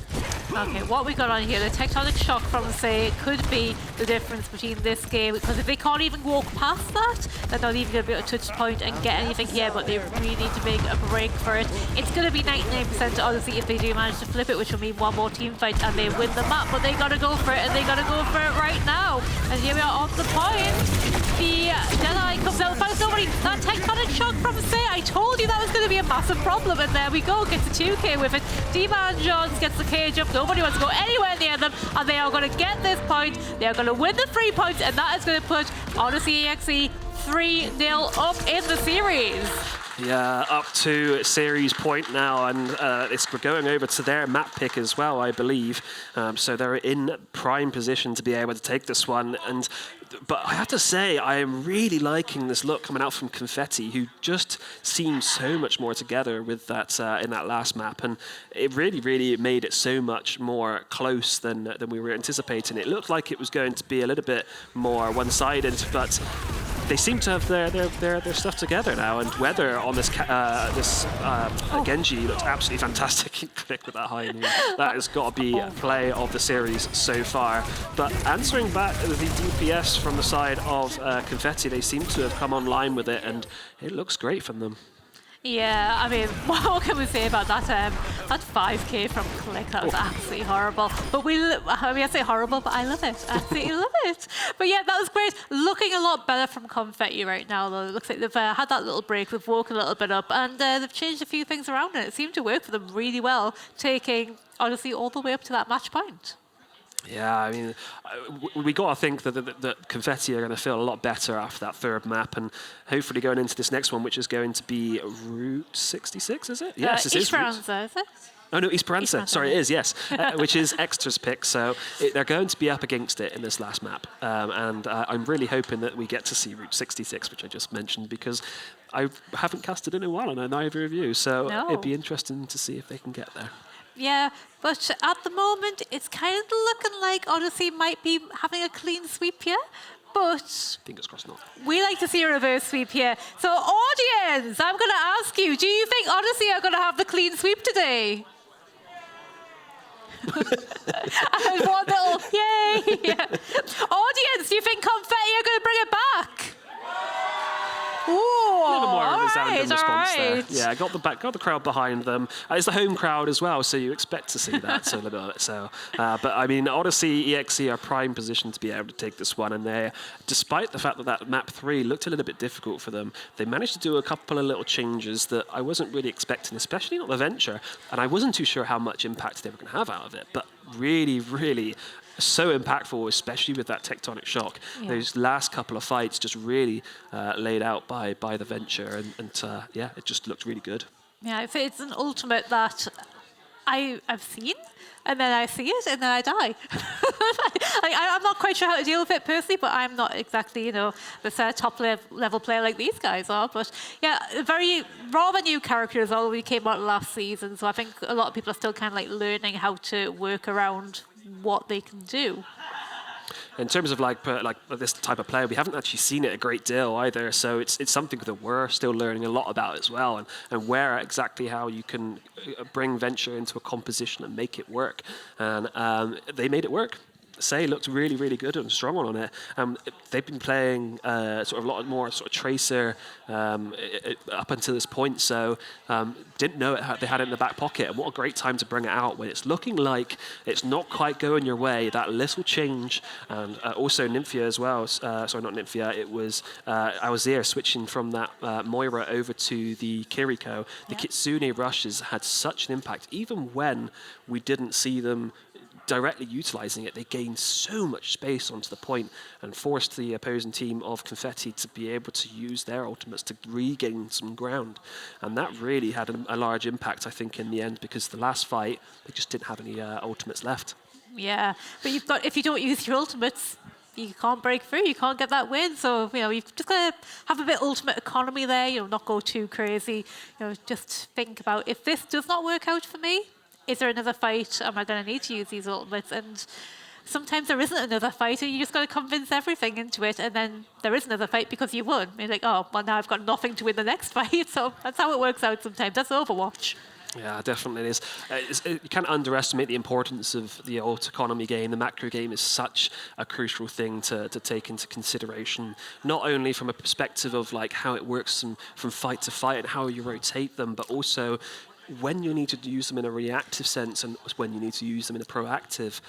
Okay, what we got on here, the tectonic shock from Say could be the difference between this game, because if they can't even walk past that, they're not even going to be able to touch the point and get anything here, but they really need to make a break for it. It's going to be 99% to Odyssey if they do manage to flip it, which will mean one more team fight and they win the map, but they got to go for it, and they got to go for it right now. And here we are on the point. the Jedi comes out, finds nobody. That tectonic shock from Say, I told you that was going to be a massive problem, and there we go, gets a 2k with it. D-Man Jones gets the cage up, nobody wants to go anywhere near them, and they are going to get this point, they are going to win the 3 points, and that is going to put Odyssey EXE 3-0 up in the series. Yeah, up to series point now, and we're going over to their map pick as well, I believe. So they're in prime position to be able to take this one. But I have to say, I am really liking this look coming out from Confetti, who just seemed so much more together with that in that last map, and it really, really made it so much more close than we were anticipating. It looked like it was going to be a little bit more one-sided, but they seem to have their stuff together now, and Weather on this Genji looked absolutely fantastic. Click with that high knee. That has got to be a play of the series so far. But answering back the DPS from the side of Confetti, they seem to have come online with it, and it looks great from them. Yeah, I mean, what can we say about that? That 5k from Click, that was absolutely horrible. But I say horrible, but I love it. Absolutely love it. But yeah, that was great. Looking a lot better from Confetti right now, though. It looks like they've had that little break, they've woken a little bit up, and they've changed a few things around, and it seemed to work for them really well, taking Odyssey all the way up to that match point. Yeah, I mean, we got to think that Confetti are going to feel a lot better after that third map, and hopefully going into this next one, which is going to be Route 66, is it? Yes, it is. Esperanza, is it? Oh no, Esperanza. Sorry, it is, yes. Which is Extra's pick, so they're going to be up against it in this last map. And I'm really hoping that we get to see Route 66, which I just mentioned, because I haven't casted in a while, and neither of you, so it'd be interesting to see if they can get there. Yeah, but at the moment, it's kind of looking like Odyssey might be having a clean sweep here. But fingers crossed not. We like to see a reverse sweep here. So audience, I'm going to ask you, do you think Odyssey are going to have the clean sweep today? And one little yay. Yeah. Audience, do you think Confetti are going to bring it back? Ooh, a little more of a resounding response there. right. Yeah, got the crowd behind them. It's the home crowd as well, so you expect to see that. But I mean, Odyssey EXE are prime position to be able to take this one, and they, despite the fact that map 3 looked a little bit difficult for them, they managed to do a couple of little changes that I wasn't really expecting, especially not the Venture, and I wasn't too sure how much impact they were going to have out of it, but really, really so impactful, especially with that tectonic shock. Yeah. Those last couple of fights just really laid out by the Venture, and it just looked really good. Yeah, it's an ultimate that I've seen, and then I see it, and then I die. I'm not quite sure how to deal with it personally, but I'm not exactly, this top level player like these guys are. But yeah, a very rather new character as well. We came out last season, so I think a lot of people are still kind of like learning how to work around what they can do. In terms of like this type of player, we haven't actually seen it a great deal either. So it's something that we're still learning a lot about as well, and where exactly how you can bring Venture into a composition and make it work. And they made it work. Say looked really, really good and strong on it. They've been playing sort of a lot more sort of Tracer up until this point, so didn't know they had it in the back pocket. And what a great time to bring it out when it's looking like it's not quite going your way. That little change, and also Nymphia as well. Sorry, not Nymphia. It was Awazir switching from that Moira over to the Kiriko. The Kitsune rushes had such an impact, even when we didn't see them directly utilizing it. They gained so much space onto the point and forced the opposing team of Confetti to be able to use their ultimates to regain some ground. And that really had a large impact, I think, in the end, because the last fight, they just didn't have any ultimates left. Yeah, but if you don't use your ultimates, you can't break through, you can't get that win. So, you've just got to have a bit ultimate economy there, not go too crazy. Just think about, if this does not work out for me, is there another fight? Am I going to need to use these ultimates? And sometimes there isn't another fight, and you just got to convince everything into it, and then there is another fight because you won. You're like, oh, well, now I've got nothing to win the next fight. So that's how it works out sometimes. That's Overwatch. Yeah, definitely it is. You can't underestimate the importance of the ult economy game. The macro game is such a crucial thing to take into consideration, not only from a perspective of like how it works from fight to fight and how you rotate them, but also when you need to use them in a reactive sense and when you need to use them in a proactive.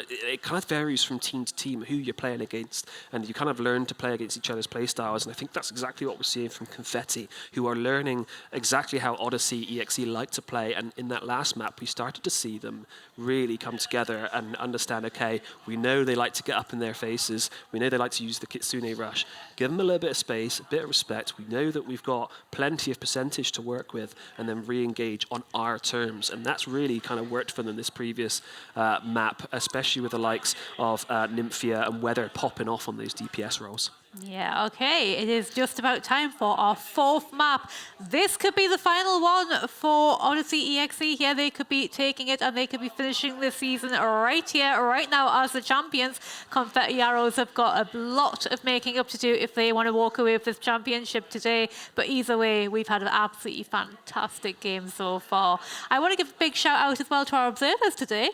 It kind of varies from team to team who you're playing against, and you kind of learn to play against each other's play styles. And I think that's exactly what we're seeing from Confetti, who are learning exactly how Odyssey EXE like to play. And in that last map, we started to see them really come together and understand, okay, we know they like to get up in their faces. We know they like to use the Kitsune rush. Give them a little bit of space, a bit of respect. We know that we've got plenty of percentage to work with, and then re-engage on our terms. And that's really kind of worked for them this previous map, especially with the likes of Nymphia and Weather popping off on those DPS roles. Yeah, okay, it is just about time for our 4th map. This could be the final one for Odyssey EXE. Here they could be taking it and they could be finishing the season right here, right now as the champions. Confetti Arrows have got a lot of making up to do if they want to walk away with this championship today. But either way, we've had an absolutely fantastic game so far. I want to give a big shout out as well to our observers today.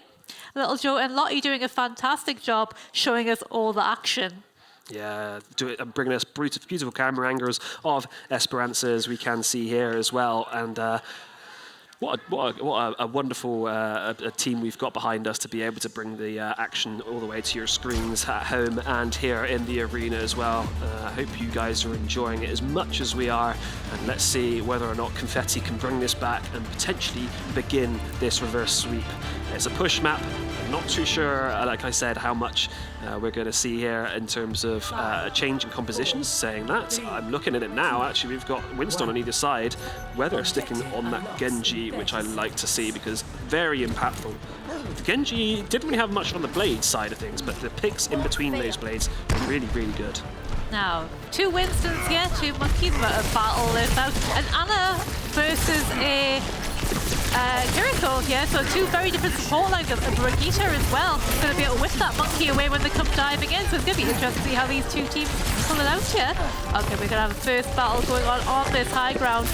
Little Joe and Lottie doing a fantastic job showing us all the action. Yeah, bringing us beautiful camera angles of Esperanza, as we can see here as well. And what a wonderful a team we've got behind us to be able to bring the action all the way to your screens at home and here in the arena as well. I hope you guys are enjoying it as much as we are. And let's see whether or not Confetti can bring this back and potentially begin this reverse sweep. It's a push map. I'm not too sure, like I said, how much we're going to see here in terms of a change in compositions. Saying that, I'm looking at it now. Actually, we've got Winston on either side. Weather sticking on that Genji, which I like to see because very impactful. The Genji didn't really have much on the blade side of things, but the picks in between those blades are really, really good. Now, 2 Winstons here, 2 Monkeys, but a battle lives out. And Anna versus a Kiriko here, so 2 very different support lines of Brigitte as well. Going to be able to whip that monkey away when they come diving in, so it's going to be interesting to see how these 2 teams pull it out here. Okay, we're going to have a first battle going on this high ground.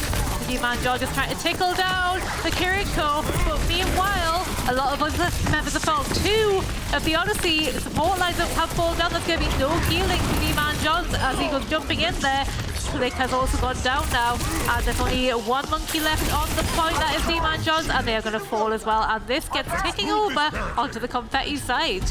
D-Man George is trying to tickle down the Kiriko, but meanwhile, a lot of other members of Fault 2 of the Odyssey support lines have fallen down. There's going to be no healing for D-Man Johns as he goes jumping in there. Click has also gone down now, and there's only 1 monkey left on the point. That is D-Man Johns, and they are going to fall as well. And this gets ticking over onto the Confetti side.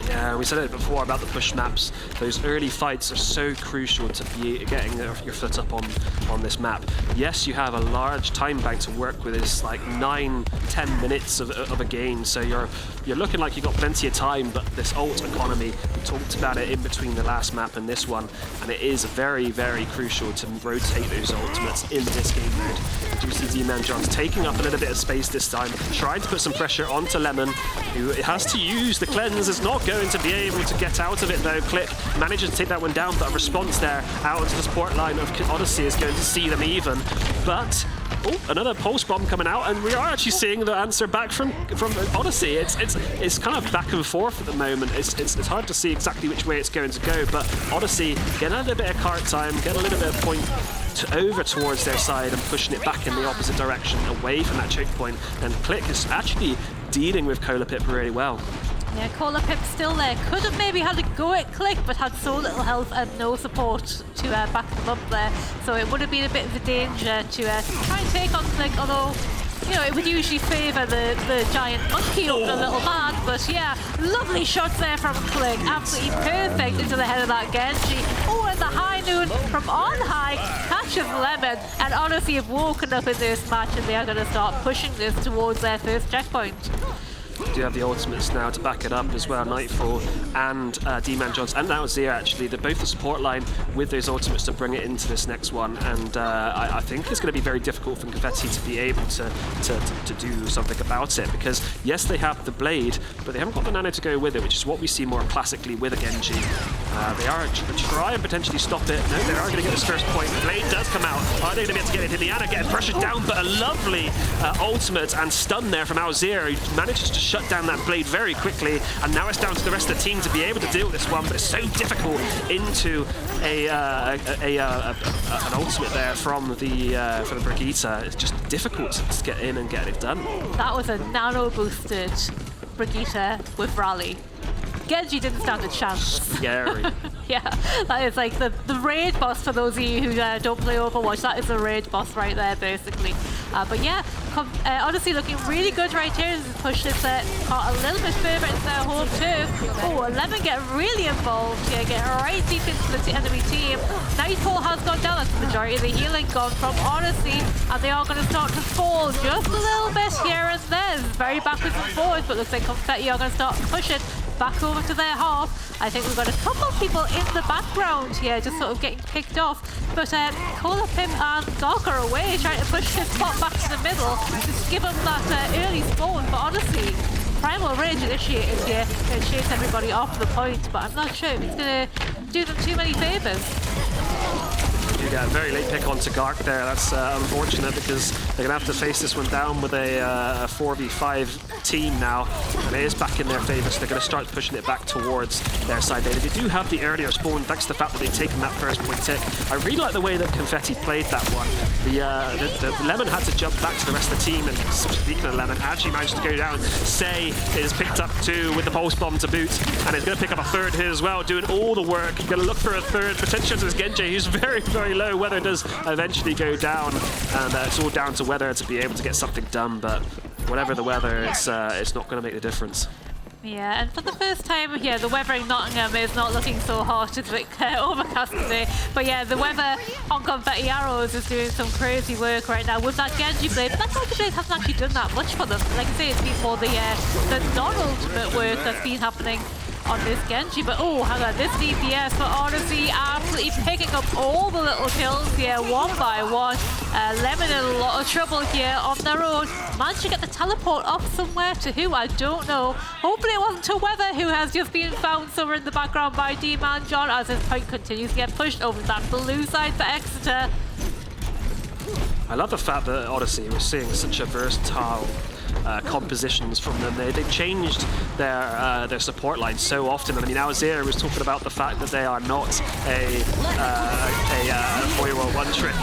Yeah, we said it before about the push maps. Those early fights are so crucial to be getting your foot up on this map. Yes, you have a large time bank to work with. It's like 9-10 minutes of a game, so you're looking like you've got plenty of time. But this ult economy, we talked about it in between the last map and this one, and it is very, very crucial to rotate those ultimates in this game mode. You see D-Man Johns taking up a little bit of space this time, trying to put some pressure onto Lemon, who has to use the cleanse. Is not going to be able to get out of it though. Click manages to take that one down, but a response there out into the support line of Odyssey is going to see them even. But another pulse bomb coming out, and we are actually seeing the answer back from Odyssey. It's kind of back and forth at the moment. It's hard to see exactly which way it's going to go, but Odyssey getting a little bit of cart time, getting a little bit of point over towards their side and pushing it back in the opposite direction, away from that choke point. And Click is actually dealing with Cola Pip really well. Yeah, Cola Pip's still there. Could have maybe had a go at Click, but had so little health and no support to back them up there. So it would have been a bit of a danger to try and take on Click, although, you know, it would usually favour the giant monkey up the little man. But yeah, lovely shots there from Click. Absolutely perfect into the head of that Genji. Oh, and the high noon from on high catches Lemon. And Odyssey have woken up in this match, and they are going to start pushing this towards their first checkpoint. We do have the ultimates now to back it up as well. Nightfall and D-Man Johns and now Zia, actually. They're both the support line with those ultimates to bring it into this next one. And I think it's going to be very difficult for Confetti to be able to do something about it. Because, yes, they have the blade, but they haven't got the nano to go with it, which is what we see more classically with a Genji. They are try and potentially stop it. No, they are going to get this first point. The blade does come out. Are they going to be able to get it? Indiana getting pressured down, but a lovely ultimate and stun there from Alzir, who manages to shut down that blade very quickly, and now it's down to the rest of the team to be able to deal with this one, but it's so difficult into an ultimate there from the Brigitte. It's just difficult to get in and get it done. That was a nano boosted Brigitte with Rally. Genji didn't stand a chance. Scary. Yeah, that is like the raid boss for those of you who don't play Overwatch. That is the raid boss right there, basically. But yeah, honestly looking really good right here. This push this caught a little bit further into their home turf. Oh, 11 get really involved here, get right deep into the enemy team. Nightfall has gone down. That's the majority of the healing gone from Odyssey, and they are going to start to fall just a little bit here and there. It's very backwards and forwards, but looks like Confetti are going to start pushing back over to their half. I think we've got a couple of people in the background here just sort of getting picked off, but Cola, Pim and Doc are away trying to push his spot back to the middle, just give him that early spawn. But honestly, Primal Rage initiated here to chase everybody off the point, but I'm not sure if it's going to do them too many favours. You get a very late pick on Tagark there. That's unfortunate because they're going to have to face this one down with a 4v5 team now. And it is back in their favour, so they're going to start pushing it back towards their side. They do have the earlier spawn, thanks to the fact that they've taken that first point tick. I really like the way that Confetti played that one. The Lemon had to jump back to the rest of the team, and speaking of Lemon, actually managed to go down. Say is picked up 2 with the pulse bomb to boot, and is going to pick up a 3rd here as well, doing all the work. Going to look for a 3rd. Potential to Genji, who's very, very low. Weather does eventually go down, and it's all down to Weather to be able to get something done, but whatever the weather, it's not going to make the difference. Yeah, and for the first time here, the weather in Nottingham is not looking so hot. It's a bit overcast today. But yeah, the weather on Confetti Arrows is doing some crazy work right now with that Genji blade. But that Genji blade hasn't actually done that much for them. Like I say, it's been more the non-ultimate work that's been happening on this Genji. But oh, hang on, this DPS for Odyssey absolutely picking up all the little kills here one by one. Lemon in a lot of trouble here on their own. Managed to get the teleport off somewhere to who, I don't know. Hopefully it wasn't to Weather, who has just been found somewhere in the background by D-Man John as his point continues to get pushed over that blue side for Exeter. I love the fact that Odyssey was seeing such a versatile compositions from them. They've changed their support lines so often. I mean, Alzir was talking about the fact that they are not a 4-1 trick,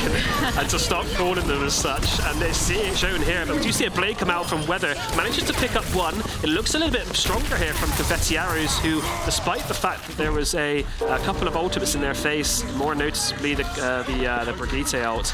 and to stop calling them as such. And it's shown here. But we do see a blade come out from Weather. Manages to pick up one. It looks a little bit stronger here from Confetti Arrows, who, despite the fact that there was a couple of ultimates in their face, more noticeably the Brigitte ult,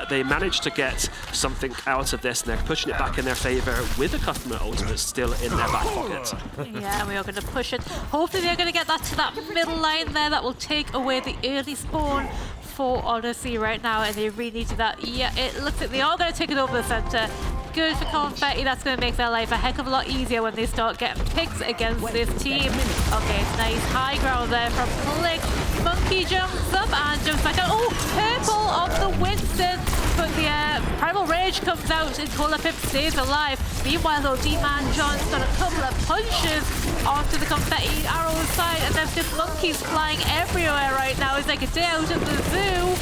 they managed to get something out of this, and they're pushing it back in their favour with a customer ultimate still in their back pocket. Yeah, we are going to push it. Hopefully they're going to get that to that middle line there. That will take away the early spawn for Odyssey right now, and they really need to that. Yeah, it looks like they are going to take it over the centre. Good for Confetti. That's going to make their life a heck of a lot easier when they start getting picks against this team. Okay, nice high ground there from Click. Monkey jumps up and jumps back down. Oh, purple of the Winston. But the Primal Rage comes out and Cola Pip stays alive. Meanwhile, though, D-Man John's got a couple of punches onto the Confetti Arrows side, and there's just monkeys flying everywhere right now. It's like a day out at the zoo.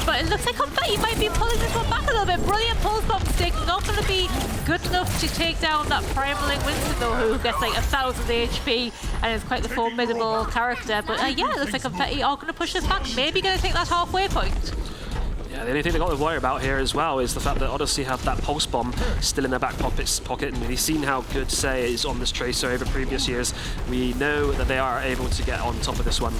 But it looks like Confetti might be pulling this one back a little bit. Brilliant pulse bomb stick. Not going to be good enough to take down that Primaling Winston, though, who gets like 1,000 HP and is quite the formidable character. But yeah, it looks like Confetti are going to push this back. Maybe going to take that halfway point. Yeah, the only thing they've got to worry about here as well is the fact that Odyssey have that pulse bomb still in their back pocket, and we've seen how good Say is on this Tracer over previous years. We know that they are able to get on top of this one.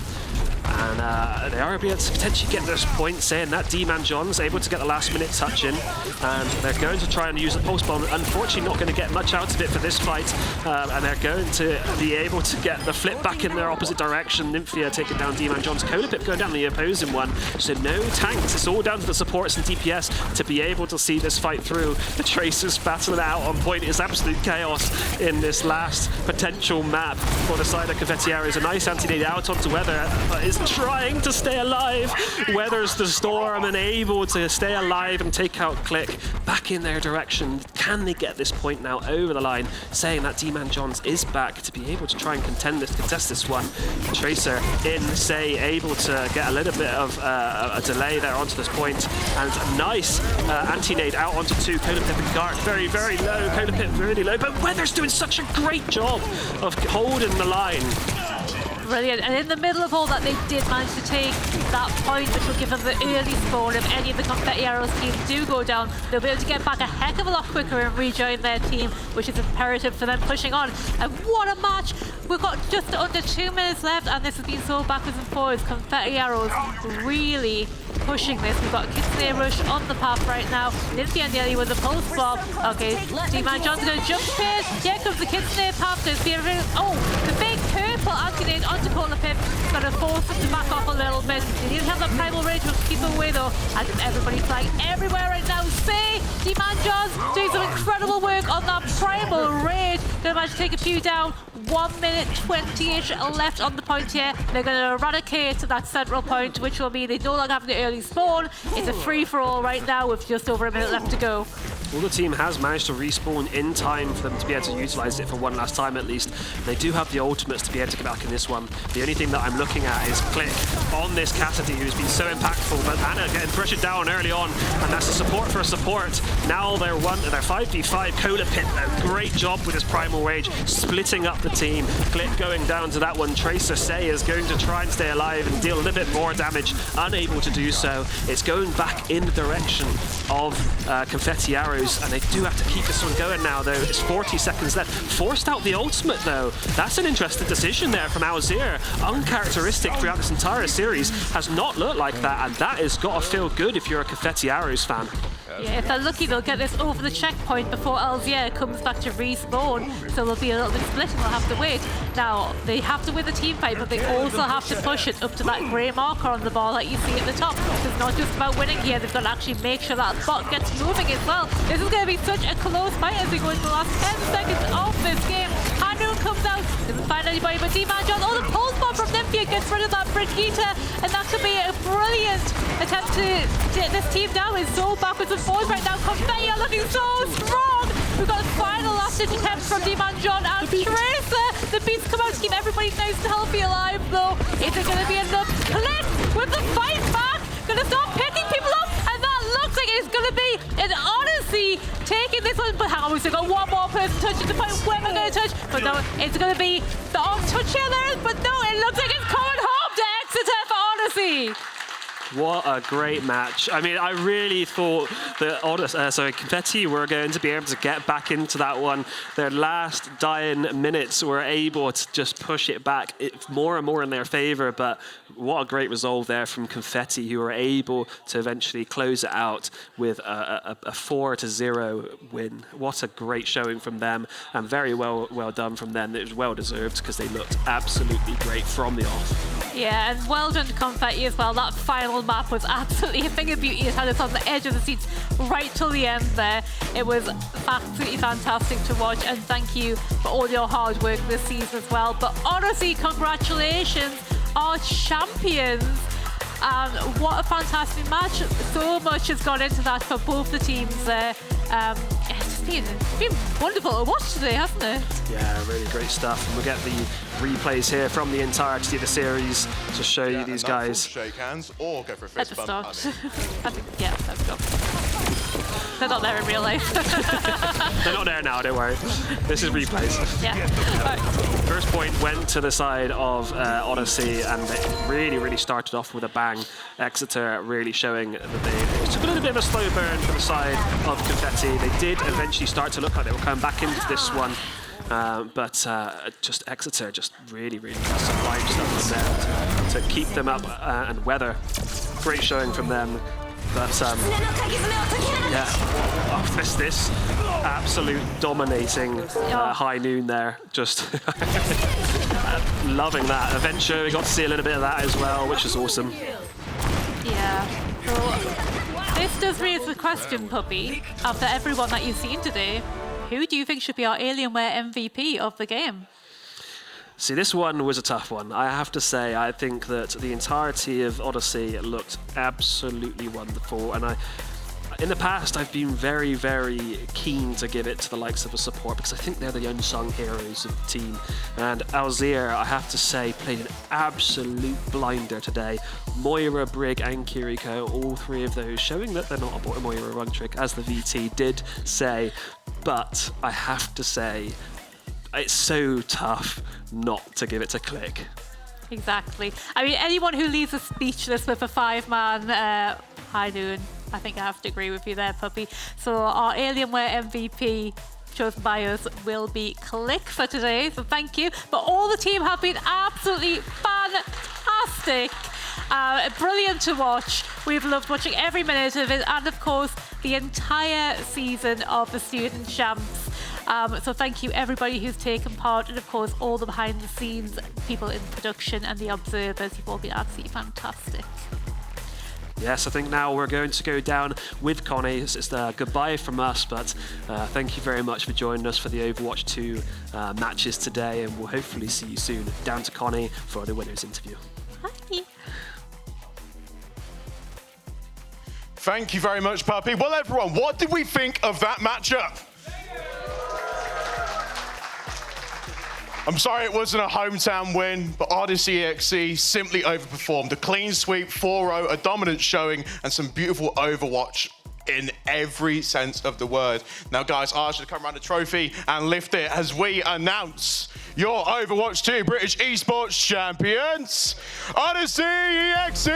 And they are able to potentially get this point, saying that D-Man John's able to get the last minute touch in, and they're going to try and use the pulse bomb. Unfortunately, not going to get much out of it for this fight, and they're going to be able to get the flip back in their opposite direction. Nymphia taking down D-Man John's. Cola Pip going down the opposing one, so no tanks. It's all down to the supports and DPS to be able to see this fight through. The Tracers battling out on point. It's absolute chaos in this last potential map for the side of Confetti Arrows. A nice anti-nade out onto Weather, is trying to stay alive. Weathers the storm and able to stay alive and take out Click back in their direction. Can they get this point now over the line, saying that D-Man Johns is back to be able to try and contest this one. Tracer in, Say, able to get a little bit of a delay there onto this point, and a nice anti-nade out onto 2. Cola Pip and Gark very, very low. Cola Pip really low, but Weather's doing such a great job of holding the line. Brilliant. And in the middle of all that, they did manage to take that point, which will give them the early spawn. If any of the Confetti Arrows teams do go down, they'll be able to get back a heck of a lot quicker and rejoin their team, which is imperative for them pushing on. And what a match! We've got just under 2 minutes left, and this has been so backwards and forwards. Confetti Arrows really pushing this. We've got Kitsune Rush on the path right now. Nymphia nearly with the pulse bomb. Okay, D-Man John's going to jump in. Here comes the Kitsune path. There's oh, the big purple anti-nade onto Cola Pip. It's going to force him to back off a little bit. They didn't have that primal rage to keep him away though. And everybody's flying everywhere right now. Say, D-Man John's doing some incredible work on that primal rage. Going to manage to take a few down. 1 minute 20-ish left on the point here. They're going to eradicate that central point, which will mean they no longer have the early spawn. It's a free-for-all right now with just over a minute left to go. Well, the team has managed to respawn in time for them to be able to utilize it for one last time at least. They do have the ultimates to be able to get back in this one. The only thing that I'm looking at is Click on this Cassidy, who's been so impactful, but Anna getting pressured down early on, and that's the support for a support. Now they're 5v5. Cola Pit, a great job with his Primal Rage, splitting up the team. Click going down to that one. Tracer Say is going to try and stay alive and deal a little bit more damage, unable to do so. It's going back in the direction of Confetti Arrows, and they do have to keep this one going now though. It's 40 seconds left. Forced out the ultimate though. That's an interesting decision there from Alzir. Uncharacteristic throughout this entire series. Has not looked like that, and that has got to feel good if you're a Confetti Arrows fan. Yeah, if they're lucky, they'll get this over the checkpoint before Alzir comes back to respawn. So they'll be a little bit split and they'll have to wait. Now, they have to win the team fight, but they also have to push it up to that grey marker on the ball that you see at the top. So it's not just about winning here, they've got to actually make sure that bot gets moving as well. This is going to be such a close fight as we go into the last 10 seconds of this game. Hanoon comes out, doesn't find anybody but D-Man John. Oh, the pulse bomb from Nymphia gets rid of that Brigitte, and that could be a brilliant attempt to get this team down. It's so backwards and forwards right now. Confetti are looking so strong. We've got a final last-ditch attempt from D-Man John and Tracer. The beats come out to keep everybody nice and healthy alive though. Is it going to be enough? Click with the fight back. Going to start picking people up, and that looks like it's going to be an Odyssey taking this one. But hang on, we've still got one more person touching the point. Where am I going to touch? But no, it's going to be the touch here there. But no, it looks like it's coming home to Exeter for Odyssey. What a great match. I mean, I really thought that Confetti were going to be able to get back into that one. Their last dying minutes were able to just push it back more and more in their favor, but what a great resolve there from Confetti, who were able to eventually close it out with a 4-0 win. What a great showing from them, and very well done from them. It was well deserved because they looked absolutely great from the off. Yeah, and well done to Confetti as well. That final map was absolutely a thing of beauty. It had us on the edge of the seats right till the end there. It was absolutely fantastic to watch, and thank you for all your hard work this season as well. But honestly, congratulations, our champions. What a fantastic match. So much has gone into that for both the teams there. It's been wonderful to watch today, hasn't it? Yeah, really great stuff. And we'll get the replays here from the entirety of the series to show you these guys. Shake hands or go for a At fist the bump. start. I think, yeah, let's go. They're not there in real life. They're not there now, don't worry. This is replays. Yeah. Right. First point went to the side of Odyssey, and it really started off with a bang. Exeter really showing that they took a little bit of a slow burn for the side of Confetti. They did eventually start to look like they were coming back into this one. But just Exeter just really sublime stuff from there to keep them up and weather. Great showing from them. But yeah, oh, this absolute dominating high noon there. Just loving that. Eventually we got to see a little bit of that as well, which is awesome. Yeah. So this does raise the question, Puppy, after everyone that you've seen today, who do you think should be our Alienware MVP of the game? See, this one was a tough one. I have to say, I think that the entirety of Odyssey looked absolutely wonderful. And in the past, I've been very keen to give it to the likes of a support because I think they're the unsung heroes of the team. And Alzir, I have to say, played an absolute blinder today. Moira, Brig, and Kiriko, all three of those, showing that they're not a Moira run trick, as the VT did say. But I have to say, it's so tough not to give it to Click. Exactly. I mean, anyone who leaves us speechless with a 5-man high noon, I think I have to agree with you there, Puppy. So our Alienware MVP chosen by us will be Click for today, so thank you. But all the team have been absolutely fantastic. Brilliant to watch. We've loved watching every minute of it, and of course the entire season of the Student Champs. So thank you everybody who's taken part, and of course all the behind the scenes people in production and the observers. You've all been absolutely fantastic. Yes, I think now we're going to go down with Connie. It's the goodbye from us, but thank you very much for joining us for the Overwatch 2 matches today, and we'll hopefully see you soon. Down to Connie for the winners interview. Bye. Thank you very much, Puppy. Well, everyone, what did we think of that matchup? I'm sorry it wasn't a hometown win, but Odyssey EXE simply overperformed. A clean sweep, 4-0, a dominant showing, and some beautiful Overwatch in every sense of the word. Now, guys, I should come around the trophy and lift it as we announce your Overwatch 2 British Esports champions, Odyssey EXE!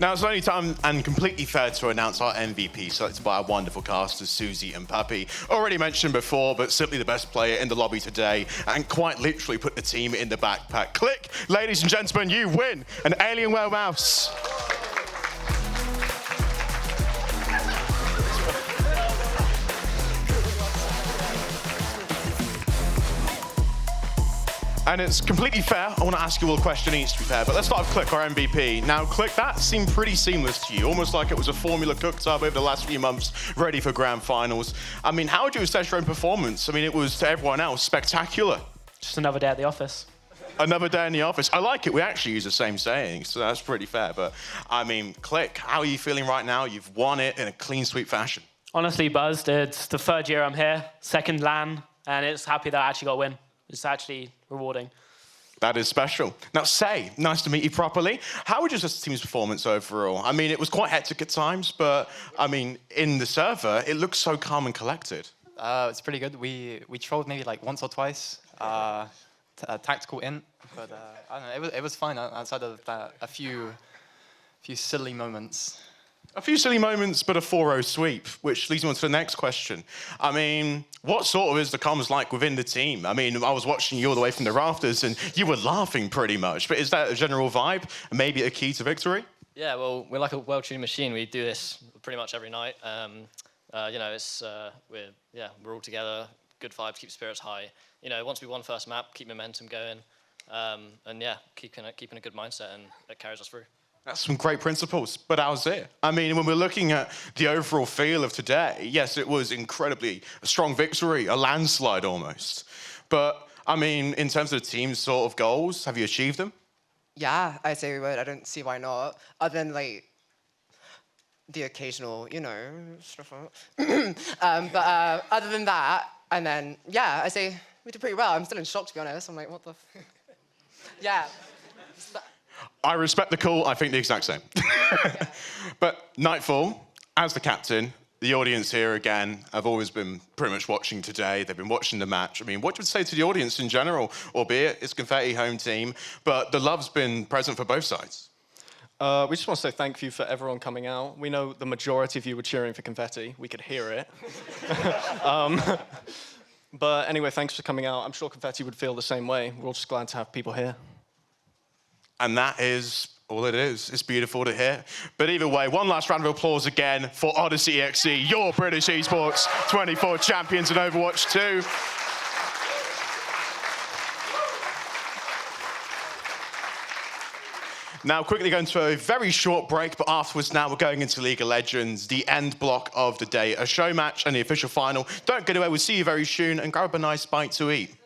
Now, it's only time and completely fair to announce our MVP, selected by our wonderful casters, Susie and Puppy. Already mentioned before, but simply the best player in the lobby today, and quite literally put the team in the backpack. Click, ladies and gentlemen, you win an Alienware mouse. And it's completely fair. I want to ask you all a question each, to be fair, but let's start with Click, our MVP. Now, Click, that seemed pretty seamless to you, almost like it was a formula cooked up over the last few months, ready for grand finals. I mean, how would you assess your own performance? I mean, it was, to everyone else, spectacular. Just another day at the office. Another day in the office. I like it. We actually use the same saying, so that's pretty fair. But, I mean, Click, how are you feeling right now? You've won it in a clean sweep fashion. Honestly, buzzed. It's the third year I'm here, second LAN, and it's happy that I actually got a win. It's actually rewarding. That is special. Now, Say, nice to meet you properly. How would you assess the team's performance overall? I mean, it was quite hectic at times, but, I mean, in the server, it looks so calm and collected. It's pretty good. We trolled maybe like once or twice, tactical int, but I don't know, it was fine outside of that, a few silly moments. A few silly moments, but a 4-0 sweep, which leads me on to the next question. I mean, what sort of is the comms like within the team? I mean, I was watching you all the way from the rafters, and you were laughing pretty much, but is that a general vibe, maybe a key to victory? Yeah, well, we're like a well-tuned machine. We do this pretty much every night. You know, it's we're all together, good vibes, keep spirits high. You know, once we won first map, keep momentum going, and yeah, keeping a good mindset, and it carries us through. That's some great principles, but how's it? I mean, when we're looking at the overall feel of today, yes, it was incredibly a strong victory, a landslide almost. But, I mean, in terms of the team's sort of goals, have you achieved them? Yeah, I say we would. I don't see why not. Other than, like, the occasional, you know, stuff. But other than that, and then, yeah, I say we did pretty well. I'm still in shock, to be honest. I'm like, what the Yeah. I respect the call. I think the exact same. But Nightfall, as the captain, the audience here again have always been pretty much watching today. They've been watching the match. I mean, what would you say to the audience in general, albeit it's Confetti home team, but the love's been present for both sides? We just want to say thank you for everyone coming out. We know the majority of you were cheering for Confetti. We could hear it. But anyway, thanks for coming out. I'm sure Confetti would feel the same way. We're all just glad to have people here. And that is all it is. It's beautiful to hear. But either way, one last round of applause again for Odyssey EXE, your British Esports 24 champions in Overwatch 2. Now, quickly going to a very short break, but afterwards now we're going into League of Legends, the end block of the day, a show match and the official final. Don't get away, we'll see you very soon, and grab a nice bite to eat.